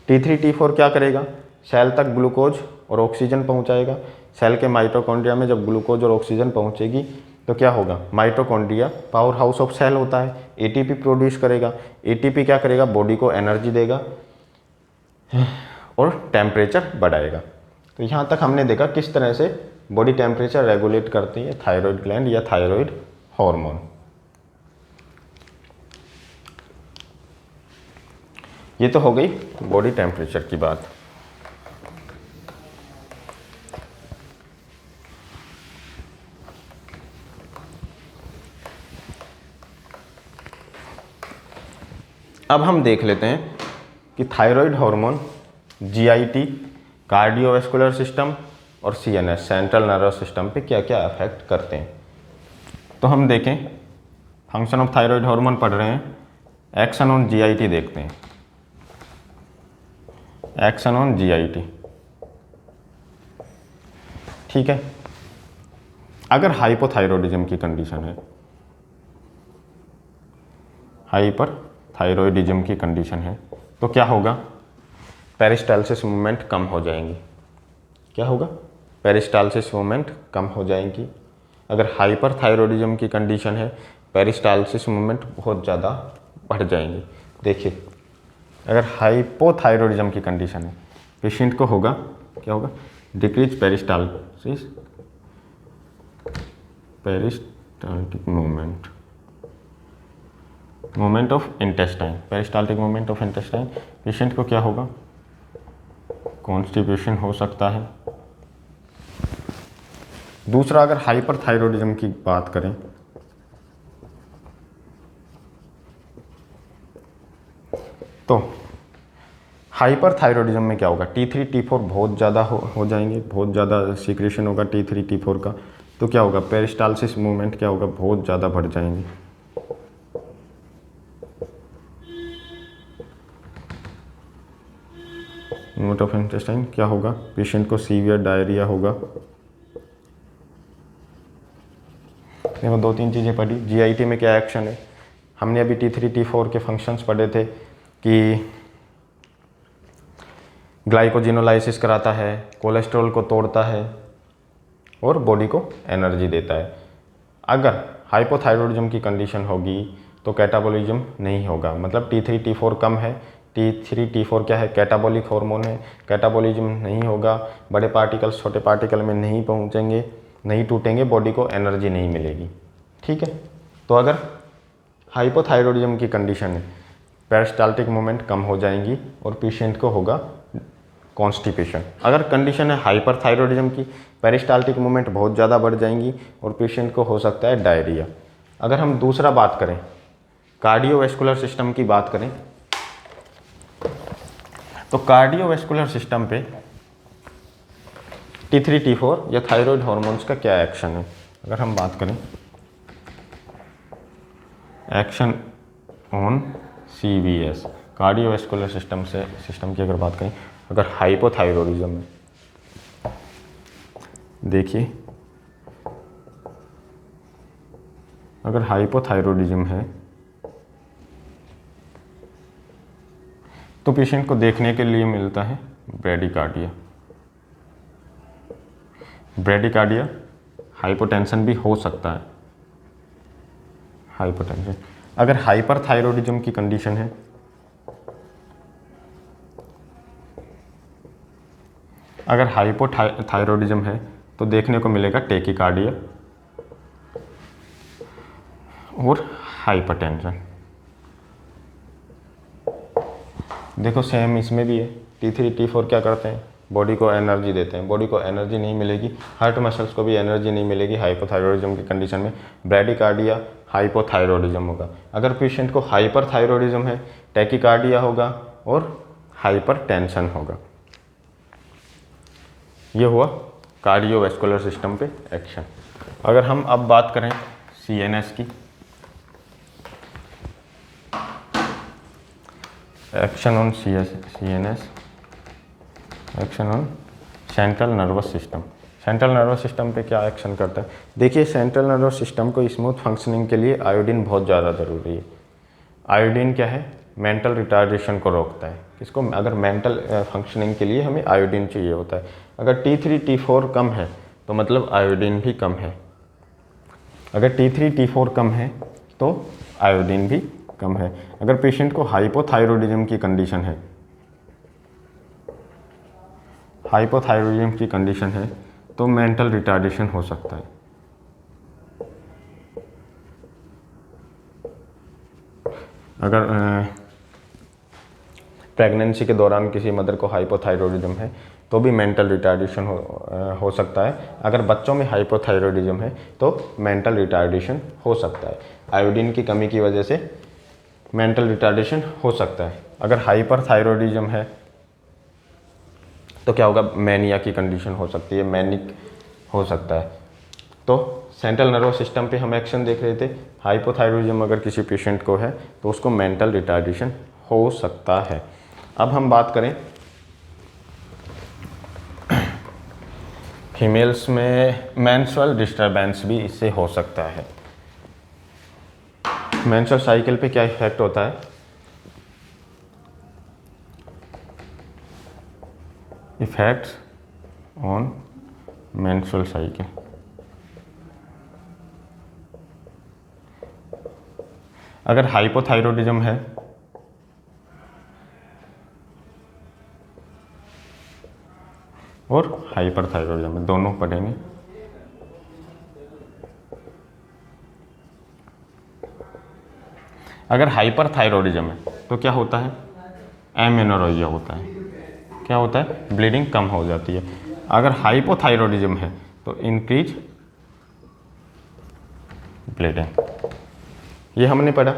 T3 T4 क्या करेगा? सेल तक ग्लूकोज और ऑक्सीजन पहुंचाएगा। सेल के माइटोकॉन्ड्रिया में जब ग्लूकोज और ऑक्सीजन पहुंचेगी तो क्या होगा? Mitochondria power house of cell होता है, ATP प्रोड्यूस करेगा। ATP क्या करेगा? बॉडी को एनर्जी देगा और टेम्परेचर बढ़ाएगा। तो यहाँ तक हमने देखा किस तरह से बॉडी टेम्परेचर रेगुलेट करती है थायराइड ग्लैंड या थायराइड हार्मोन। ये तो हो गई बॉडी टेम्परेचर की बात। अब हम देख लेते हैं कि thyroid hormone GIT cardiovascular system और CNS सेंट्रल नर्वस सिस्टम पे क्या क्या अफेक्ट करते हैं। तो हम देखें फंक्शन ऑफ थायराइड हार्मोन पढ़ रहे हैं, एक्शन ऑन GIT देखते हैं। Action on GIT। ठीक है। अगर हाइपोथायरॉयडिज्म की कंडीशन है, हाइपरथायरॉयडिज्म की कंडीशन है, तो क्या होगा? पेरिस्टालसिस मूवमेंट कम हो जाएंगी। क्या होगा? पेरिस्टालसिस मूवमेंट कम हो जाएंगी। अगर हाइपरथायरॉयडिज्म की कंडीशन है, पेरिस्टालसिस मूवमेंट बहुत ज़्यादा बढ़ जाएंगी। देखिए अगर हाइपोथायरॉयडिज्म की कंडीशन है, पेशेंट को होगा क्या होगा? Decrease peristaltic movement of intestine, peristaltic movement of intestine, patient को क्या होगा, कॉन्स्टिपेशन हो सकता है। दूसरा, अगर हाइपरथायरॉयडिज्म की बात करें तो हाइपरथायरॉयडिज्म में क्या होगा, T3 T4 बहुत ज़्यादा हो जाएंगे, बहुत ज़्यादा सीक्रेशन होगा T3 T4 का, तो क्या होगा, पेरिस्टाल्सिस मूवमेंट क्या होगा, बहुत ज़्यादा बढ़ जाएंगे। मूवमेंट ऑफ इंटेस्टाइन क्या होगा, पेशेंट को सीवियर डायरिया होगा। देखो 2-3 चीज़ें पढ़ी, जीआईटी में क्या एक्शन है, हमने अभी T3 T4 के फंक्शंस पढ़े थे कि ग्लाइकोजिनोलाइसिस कराता है, कोलेस्ट्रॉल को तोड़ता है और बॉडी को एनर्जी देता है। अगर हाइपोथायरॉयडिज्म की कंडीशन होगी तो कैटाबॉलिज्म नहीं होगा, मतलब T3 T4 कम है, T3 T4 क्या है, कैटाबॉलिक हार्मोन है, कैटाबॉलिज्म नहीं होगा, बड़े पार्टिकल्स छोटे पार्टिकल में नहीं पहुंचेंगे, नहीं टूटेंगे, बॉडी को एनर्जी नहीं मिलेगी। ठीक है, तो अगर हाइपोथायरॉयडिज्म की कंडीशन है, पेरिस्टाल्टिक मूवमेंट कम हो जाएंगी और पेशेंट को होगा कॉन्स्टिपेशन। अगर कंडीशन है हाइपरथायरॉयडिज्म की, पेरिस्टाल्टिक मूवमेंट बहुत ज़्यादा बढ़ जाएंगी और पेशेंट को हो सकता है डायरिया। अगर हम दूसरा बात करें, कार्डियोवैस्कुलर सिस्टम की बात करें, तो कार्डियोवैस्कुलर सिस्टम पे T3 T4 या थायराइड हार्मोन्स का क्या एक्शन है। अगर हम बात करें action on CVS, cardiovascular system की अगर बात करें, अगर हाइपोथायरॉयडिज्म है, देखिए अगर हाइपोथायरॉयडिज्म है तो पेशेंट को देखने के लिए मिलता है ब्रेडिकार्डिया। ब्रेडिकार्डिया हाइपोटेंशन भी हो सकता है, हाइपोटेंशन। अगर हाइपरथायरॉयडिज्म की कंडीशन है, अगर हाइपोथायरॉयडिज्म है तो देखने को मिलेगा टेकिकार्डिया और हाइपरटेंशन। देखो सेम इसमें भी है, T3 T4 क्या करते हैं, बॉडी को एनर्जी देते हैं, बॉडी को एनर्जी नहीं मिलेगी, हार्ट मसल्स को भी एनर्जी नहीं मिलेगी हाइपोथायरॉयडिज्म की कंडीशन में, ब्रेडिकार्डिया हाइपोथायरॉयडिज्म होगा। अगर पेशेंट को हाइपरथायरॉयडिज्म है, टैकिकार्डिया होगा और हाइपरटेंशन होगा। ये हुआ कार्डियोवैस्कुलर सिस्टम पे एक्शन। अगर हम अब बात करें CNS की, action on CNS, action on central nervous system. Central nervous system पे क्या एक्शन करता है, देखिए सेंट्रल नर्वस सिस्टम को स्मूथ फंक्शनिंग के लिए आयोडीन बहुत ज़्यादा ज़रूरी है। आयोडीन क्या है, मेंटल रिटार्डेशन को रोकता है। किसको, अगर मेंटल फंक्शनिंग के लिए हमें आयोडीन चाहिए होता है। अगर T3 T4 कम है तो मतलब आयोडीन भी कम है, अगर T3 T4 कम है तो आयोडीन भी कम है। अगर पेशेंट को हाइपोथायरॉयडिज्म की कंडीशन है, हाइपोथायरॉयडिज्म की कंडीशन है तो मेंटल रिटार्डेशन हो सकता है। अगर प्रेगनेंसी के दौरान किसी मदर को हाइपोथायरॉयडिज्म है तो भी मेंटल रिटार्डेशन हो सकता है। अगर बच्चों में हाइपोथायरॉयडिज्म है तो मेंटल रिटार्डेशन हो सकता है। आयोडीन की कमी की वजह से मेंटल रिटार्डेशन हो सकता है। अगर हाइपरथायरॉयडिज्म है तो क्या होगा, मैनिया की कंडीशन हो सकती है, मैनिक हो सकता है। तो सेंट्रल नर्वस सिस्टम पे हम एक्शन देख रहे थे, हाइपोथायरॉयडिज्म अगर किसी पेशेंट को है तो उसको मेंटल रिटार्डेशन हो सकता है। अब हम बात करें फीमेल्स में, मेंस्ट्रुअल डिस्टर्बेंस भी इससे हो सकता है। मेंस्ट्रुअल साइकिल पे क्या इफेक्ट होता है, इफेक्ट्स ऑन मेंस्ट्रुअल साइकिल। अगर हाइपोथायरॉयडिज्म है और हाइपरथायरॉयडिज्म में, दोनों पढ़ेंगे। अगर हाइपरथायरॉयडिज्म है तो क्या होता है, एमेनोरेजिया होता है। क्या होता है, ब्लीडिंग कम हो जाती है। अगर हाइपोथायरॉयडिज्म है तो इंक्रीज ब्लीडिंग। ये हमने पढ़ा।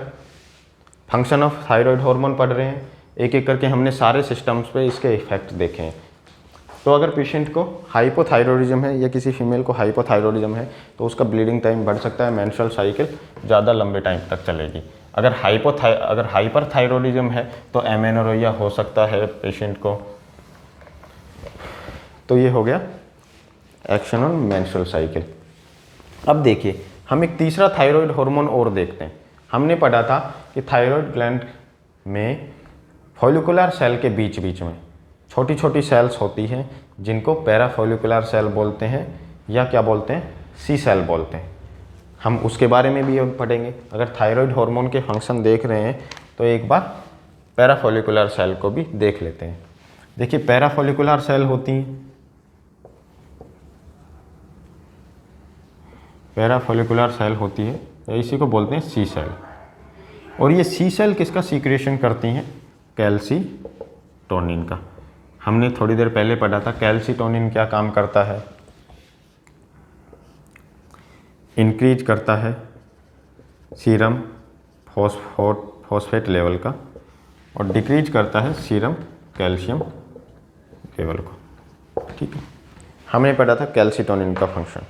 फंक्शन ऑफ थायराइड हार्मोन पढ़ रहे हैं, एक एक करके हमने सारे सिस्टम्स पे इसके इफेक्ट देखे हैं। तो अगर पेशेंट को हाइपोथायरॉयडिज्म है या किसी फीमेल को हाइपोथायरॉयडिज्म है तो उसका ब्लीडिंग टाइम बढ़ सकता है, मेंस्ट्रुअल साइकिल ज़्यादा लंबे टाइम तक चलेगी। अगर हाइपरथायरॉयडिज्म है तो एमेनोरेजिया हो सकता है पेशेंट को। तो ये हो गया एक्शन ऑन मेंस्ट्रुअल साइकिल। अब देखिए हम एक तीसरा थायराइड हार्मोन और देखते हैं। हमने पढ़ा था कि थायराइड ग्लैंड में फॉलिकुलर सेल के बीच बीच में छोटी छोटी सेल्स होती हैं जिनको पैराफॉलिकुलर सेल बोलते हैं या क्या बोलते हैं, सी सेल बोलते हैं। हम उसके बारे में भी अब पढ़ेंगे। अगर थायराइड हार्मोन के फंक्शन देख रहे हैं तो एक बार पैराफॉलिकुलर सेल को भी देख लेते हैं। देखिए पैराफॉलिकुलर सेल होती हैं, पैराफॉलिकुलर सेल होती है, इसी को बोलते हैं सी सेल। और ये सी सेल किसका सीक्रेशन करती हैं, कैल्सीटोनिन का। हमने थोड़ी देर पहले पढ़ा था कैल्सीटोनिन क्या काम करता है, इंक्रीज करता है सीरम फॉस्फेट लेवल का और डिक्रीज करता है सीरम कैल्शियम लेवल को। ठीक है, हमने पढ़ा था कैल्सीटोनिन का फंक्शन।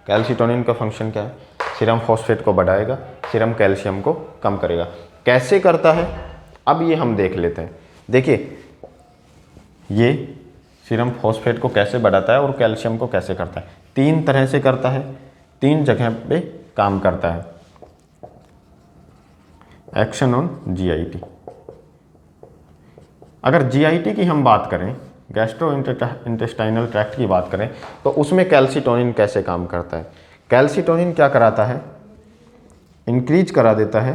कैल्सीटोनिन का फंक्शन क्या है, सीरम फॉस्फेट को बढ़ाएगा, सीरम कैल्शियम को कम करेगा। कैसे करता है अब ये हम देख लेते हैं। देखिए ये सीरम फॉस्फेट को कैसे बढ़ाता है और कैल्शियम को कैसे करता है, तीन तरह से करता है, तीन जगह पे काम करता है। Action on GIT. अगर जीआईटी की हम बात करें, गैस्ट्रो इंटेस्टाइनल ट्रैक्ट की बात करें, तो उसमें कैल्सीटोनिन कैसे काम करता है। कैल्सीटोनिन क्या कराता है, इंक्रीज करा देता है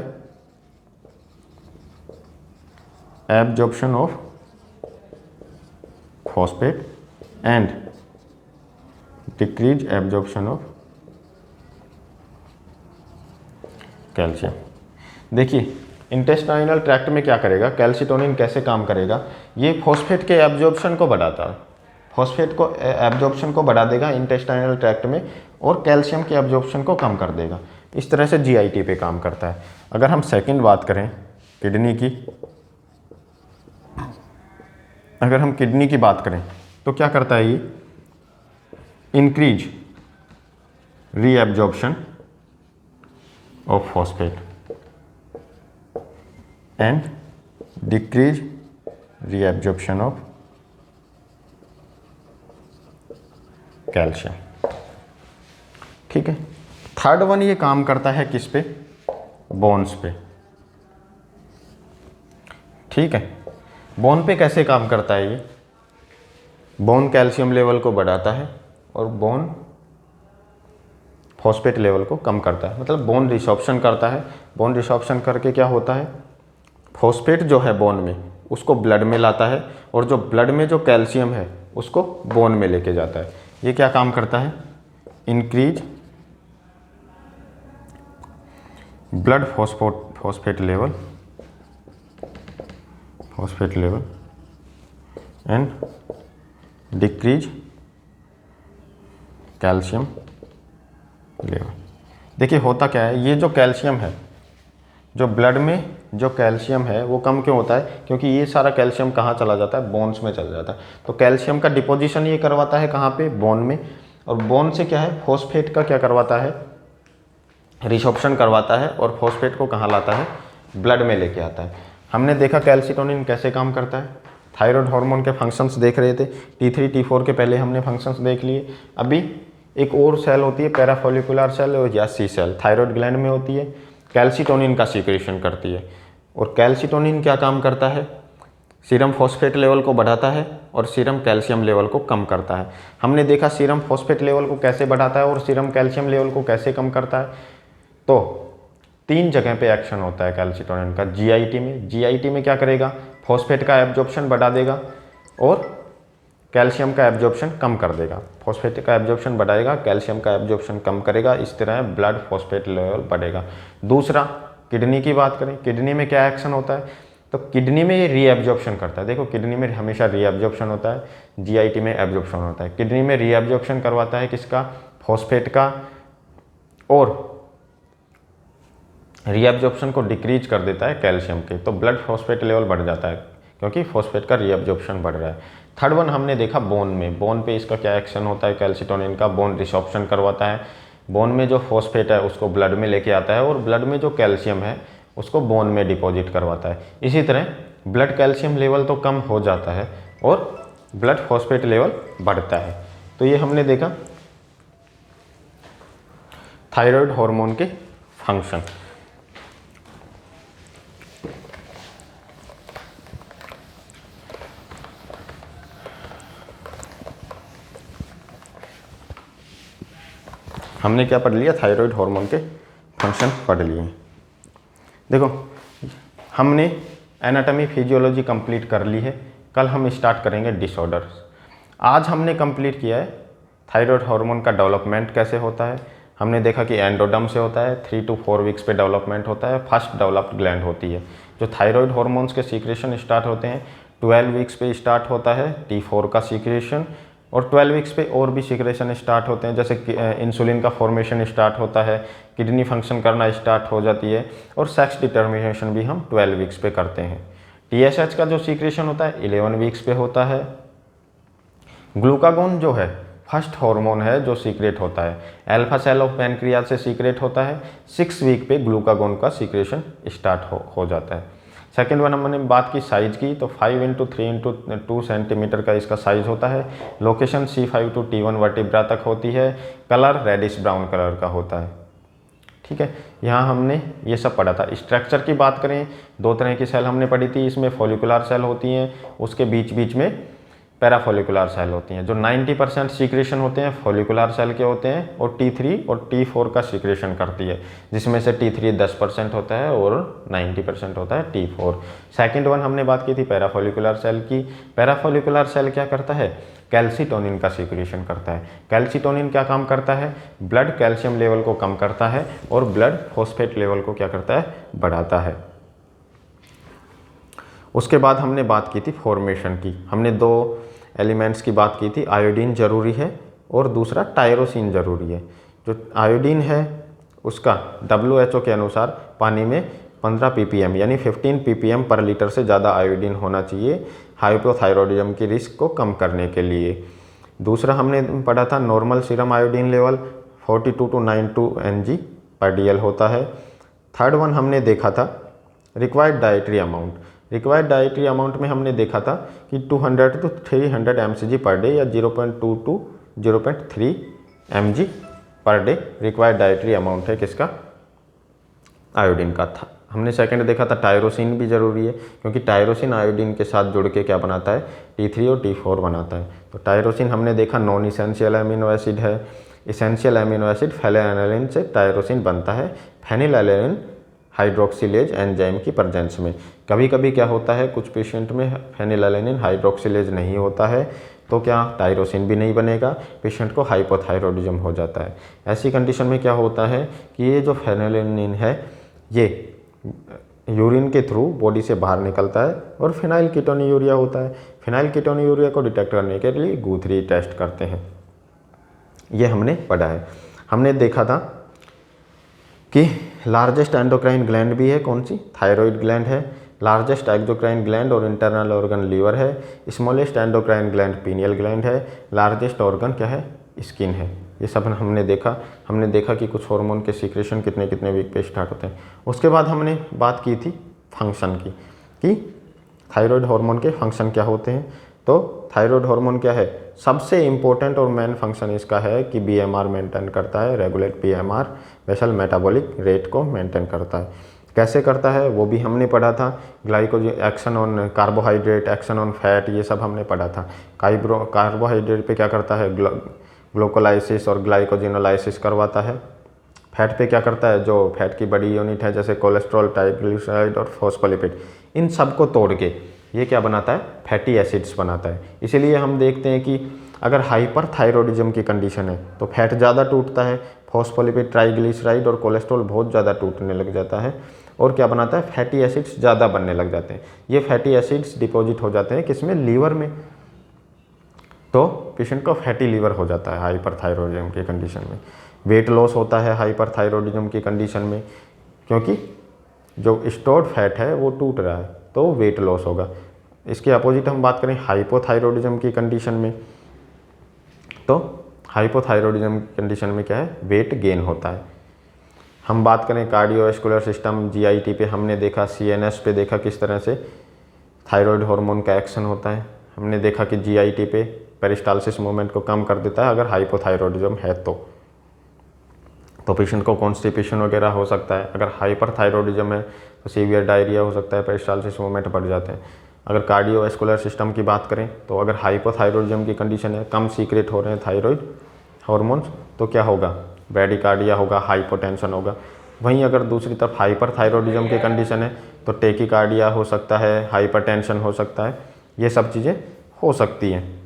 absorption of phosphate and decrease absorption of calcium. देखिए इंटेस्टाइनल ट्रैक्ट में क्या करेगा, कैल्सीटोनिन कैसे काम करेगा, ये फॉस्फेट के एब्जॉर्प्शन को बढ़ाता है, फॉस्फेट को एब्जॉर्प्शन को बढ़ा देगा इंटेस्टाइनल ट्रैक्ट में और कैल्शियम के एब्जॉर्प्शन को कम कर देगा। इस तरह से जीआईटी पे काम करता है। अगर हम सेकंड बात करें किडनी की, अगर हम किडनी की बात करें तो क्या करता है, ये increase reabsorption of phosphate and decrease reabsorption of calcium. ठीक है, थर्ड वन ये काम करता है किस पे, बोन्स पे। ठीक है, बोन पे कैसे काम करता है ये, बोन कैल्शियम लेवल को बढ़ाता है और बोन फॉस्फेट लेवल को कम करता है, मतलब बोन रिसॉर्प्शन करता है। बोन रिसॉर्प्शन करके क्या होता है, फॉस्फेट जो है बोन में उसको ब्लड में लाता है और जो ब्लड में जो कैल्शियम है उसको बोन में लेके जाता है। ये क्या काम करता है, increase blood phosphate level and decrease calcium level. देखिए होता क्या है, ये जो कैल्शियम है, जो ब्लड में जो कैल्शियम है वो कम क्यों होता है, क्योंकि ये सारा कैल्शियम कहाँ चला जाता है, बोन्स में चला जाता है। तो कैल्शियम का डिपोजिशन ये करवाता है कहाँ पे, बोन में। और बोन से क्या है, फॉस्फेट का क्या करवाता है, रिसॉर्प्शन करवाता है और फॉस्फेट को कहाँ लाता है, ब्लड में लेके आता है। हमने देखा कैल्सीटोनिन कैसे काम करता है, थायराइड हार्मोन के फंक्शंस देख रहे थे, T3 T4 के पहले हमने फंक्शंस देख लिए। अभी एक और सेल होती है पैराफॉलिकुलर सेल या सी सेल, थायराइड ग्लैंड में होती है, कैल्सीटोनिन का सीक्रेशन करती है। और कैल्सीटोनिन क्या काम करता है, सीरम फॉस्फेट लेवल को बढ़ाता है और सीरम कैल्शियम लेवल को कम करता है। हमने देखा सीरम फॉस्फेट लेवल को कैसे बढ़ाता है और सीरम कैल्शियम लेवल को कैसे कम करता है। तो तीन जगह पे एक्शन होता है कैल्सीटोनिन का। जीआईटी में क्या करेगा, फॉस्फेट का एब्जॉर्प्शन बढ़ा देगा और कैल्शियम का एब्जॉर्प्शन कम कर देगा। फॉस्फेट का एब्जॉर्प्शन बढ़ाएगा, कैल्शियम का एब्जॉर्प्शन कम करेगा, इस तरह ब्लड फॉस्फेट लेवल बढ़ेगा। दूसरा, किडनी की बात करें, किडनी में क्या एक्शन होता है, तो किडनी में ये रीएब्जॉर्प्शन करता है। देखो किडनी में हमेशा रीएब्जॉर्प्शन होता है, जीआईटी में एब्जॉर्प्शन होता है। किडनी में रीएब्जॉर्प्शन करवाता है किसका, फॉस्फेट का, और रीएब्जॉर्प्शन को डिक्रीज कर देता है कैल्शियम के, तो ब्लड फॉस्फेट लेवल बढ़ जाता है क्योंकि फॉस्फेट का रीएब्जॉर्प्शन बढ़ रहा है। थर्ड वन हमने देखा बोन में, बोन पे इसका क्या एक्शन होता है कैल्सिटोनिन का, बोन रिसॉर्प्शन करवाता है। बोन में जो फॉस्फेट है उसको ब्लड में लेके आता है और ब्लड में जो कैल्शियम है उसको बोन में डिपॉजिट करवाता है। इसी तरह ब्लड कैल्शियम लेवल तो कम हो जाता है और ब्लड फॉस्फेट लेवल बढ़ता है। तो ये हमने देखा थायराइड हार्मोन के फंक्शन। हमने क्या पढ़ लिया, थायराइड हार्मोन के फंक्शन पढ़ लिए। देखो हमने एनाटॉमी फिजियोलॉजी कंप्लीट कर ली है, कल हम स्टार्ट करेंगे डिसऑर्डर्स। आज हमने कंप्लीट किया है थायराइड हार्मोन का डेवलपमेंट कैसे होता है। हमने देखा कि एंडोडर्म से होता है, 3 to 4 वीक्स पे डेवलपमेंट होता है, फर्स्ट डेवलप्ड ग्लैंड होती है। जो थायराइड हार्मोन्स के सीक्रेशन स्टार्ट होते हैं 12 वीक्स पे स्टार्ट होता है T4 का सीक्रेशन, और 12 वीक्स पे और भी सीक्रेशन स्टार्ट होते हैं, जैसे इंसुलिन का फॉर्मेशन स्टार्ट होता है, किडनी फंक्शन करना स्टार्ट हो जाती है, और सेक्स डिटर्मिनेशन भी हम 12 वीक्स पे करते हैं। TSH का जो सीक्रेशन होता है 11 वीक्स पे होता है। ग्लूकागोन जो है फर्स्ट हार्मोन है जो सीक्रेट होता है, अल्फा सेल ऑफ पैनक्रियाज से सीक्रेट होता है। 6 वीक पे ग्लूकागोन का सीक्रेशन स्टार्ट हो जाता है। सेकेंड वन हमने बात की साइज की, तो 5 × 3 × 2 सेंटीमीटर का इसका साइज होता है। Location C5 to T1 vertebra तक होती है। कलर रेडिश ब्राउन कलर का होता है। ठीक है, यहाँ हमने ये सब पढ़ा था। स्ट्रक्चर की बात करें, 2 तरह की सेल हमने पढ़ी थी, इसमें फॉलिकुलर सेल होती हैं, उसके बीच बीच में पैराफॉलिकुलर सेल होती हैं। जो 90% सीक्रेशन होते हैं फॉलिकुलर सेल के होते हैं, और T3 और T4 का सीक्रेशन करती है, जिसमें से T3 10% होता है और 90% होता है T4। सेकंड वन हमने बात की थी पैराफॉलिकुलर सेल की। पैराफॉलिकुलर सेल क्या करता है, कैल्सिटोनिन का सीक्रेशन करता है। कैल्सिटोनिन क्या काम करता है, ब्लड कैल्शियम लेवल को कम करता है और ब्लड फॉस्फेट लेवल को क्या करता है, बढ़ाता है। उसके बाद हमने बात की थी फॉर्मेशन की। हमने 2 एलिमेंट्स की बात की थी, आयोडीन जरूरी है और दूसरा टायरोसिन जरूरी है। जो आयोडीन है उसका WHO के अनुसार पानी में 15 ppm यानी 15 ppm पर लीटर से ज़्यादा आयोडीन होना चाहिए हाइपोथायरॉयडिज्म की रिस्क को कम करने के लिए। दूसरा हमने पढ़ा था normal serum iodine level 42 to 92 mg पर DL होता है। थर्ड वन हमने देखा था required dietary amount. Required dietary amount में हमने देखा था कि 200 to 300 mcg पर डे या 0.2 to 0.3 mg per day required dietary amount है किसका, आयोडीन का था। हमने सेकंड देखा था टायरोसिन भी ज़रूरी है, क्योंकि टायरोसिन आयोडीन के साथ जुड़ के क्या बनाता है, T3 और T4 बनाता है। तो टायरोसिन हमने देखा नॉन इसेंशियल अमीनो एसिड है। इसेंशियल अमीनो एसिड फेनिलएलनिन से टायरोसिन बनता है, फेनिलएलनिन हाइड्रोक्सिलेज एंजाइम की प्रेजेंस में। कभी कभी क्या होता है, कुछ पेशेंट में फेनिलएलनिन हाइड्रोक्सिलेज नहीं होता है, तो क्या टायरोसिन भी नहीं बनेगा, पेशेंट को हाइपोथायरॉयडिज्म हो जाता है। ऐसी कंडीशन में क्या होता है कि ये जो फेनिलएलनिन है ये यूरिन के थ्रू बॉडी से बाहर निकलता है और फिनाइल कीटोन्यूरिया होता है। फिनाइल कीटोन्यूरिया को डिटेक्ट करने के लिए गुथरी टेस्ट करते हैं। ये हमने पढ़ा है। हमने देखा था कि लार्जेस्ट एंडोक्राइन ग्लैंड भी है, कौन सी, थायराइड ग्लैंड है। लार्जेस्ट एक्सोक्राइन ग्लैंड और इंटरनल ऑर्गन लीवर है। Smallest endocrine gland pineal gland है। लार्जेस्ट ऑर्गन क्या है, स्किन है। ये सब हमने देखा। हमने देखा कि कुछ हार्मोन के सीक्रेशन कितने कितने वीक पे स्टार्ट होते हैं। उसके बाद हमने बात की थी फंक्शन की, कि थायराइड हार्मोन के फंक्शन क्या होते हैं। तो थायराइड हार्मोन क्या है, सबसे इम्पोर्टेंट और मेन फंक्शन इसका है कि BMR मेंटेन करता है, regulate BMR basal metabolic rate को मेंटेन करता है। कैसे करता है वो भी हमने पढ़ा था। Glycogen action on carbohydrate, action on fat, ये सब हमने पढ़ा था। कार्बोहाइड्रेट पे क्या करता है, ग्लूकोलाइसिस और ग्लाइकोजिनोलाइसिस करवाता है। फैट पे क्या करता है, जो फैट की बड़ी यूनिट है जैसे कोलेस्ट्रॉल, ट्राइग्लिसराइड और फॉस्फोलिपिड, इन सब को तोड़ के ये क्या बनाता है, फैटी एसिड्स बनाता है। इसीलिए हम देखते हैं कि अगर हाइपरथायरॉयडिज्म की कंडीशन है तो फैट ज़्यादा टूटता है, फॉस्फोलिपिड, ट्राइग्लिसराइड और कोलेस्ट्रॉल बहुत ज़्यादा टूटने लग जाता है, और क्या बनाता है, फैटी एसिड्स ज़्यादा बनने लग जाते हैं। ये फैटी एसिड्स डिपॉजिट हो जाते हैं किसमें, लीवर में, तो पेशेंट को फैटी लीवर हो जाता है हाइपरथायरॉयडिज्म की कंडीशन में। वेट लॉस होता है हाइपरथायरॉयडिज्म की कंडीशन में, क्योंकि जो स्टोर्ड फैट है वो टूट रहा है, तो वेट लॉस होगा। इसके अपोजिट हम बात करें हाइपोथायरॉयडिज्म की कंडीशन में, तो हाइपोथायरॉयडिज्म कंडीशन में क्या है, वेट गेन होता है। हम बात करें कार्डियोवैस्कुलर सिस्टम, जीआईटी पे हमने देखा, सीएनएस पे देखा किस तरह से थायराइड हार्मोन का एक्शन होता है। हमने देखा कि जीआईटी पे पेरिस्टालसिस मूवमेंट को कम कर देता है अगर हाइपोथायरॉयडिज्म है तो पेशेंट को कॉन्स्टिपेशन वगैरह हो सकता है। अगर हाइपरथायरॉयडिज्म है तो सीवियर डायरिया हो सकता है, पेरिस्टालसिस मूवमेंट बढ़ जाते हैं। अगर कार्डियोवैस्कुलर सिस्टम की बात करें तो अगर हाइपोथायरॉयडिज्म की कंडीशन है, कम सीक्रेट हो रहे हैं थायराइड हार्मोन्स, तो क्या होगा, ब्रैडिकार्डिया होगा, हाइपोटेंशन होगा। वहीं अगर दूसरी तरफ हाइपरथायरॉयडिज्म की कंडीशन है तो टेकिकार्डिया हो सकता है, हाइपरटेंशन हो सकता है, ये सब चीज़ें हो सकती हैं।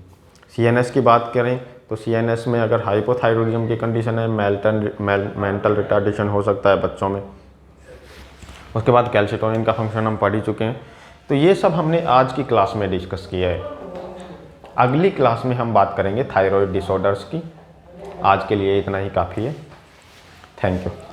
सीएनएस की बात करें तो सीएनएस में अगर हाइपोथायरॉयडिज्म की कंडीशन है, मेंटल रिटार्डेशन हो सकता है बच्चों में। उसके बाद कैल्सिटोनिन का फंक्शन हम पढ़ ही चुके हैं। तो ये सब हमने आज की क्लास में डिस्कस किया है। अगली क्लास में हम बात करेंगे थायराइड डिसऑर्डर्स की। आज के लिए इतना ही काफ़ी है। Thank you.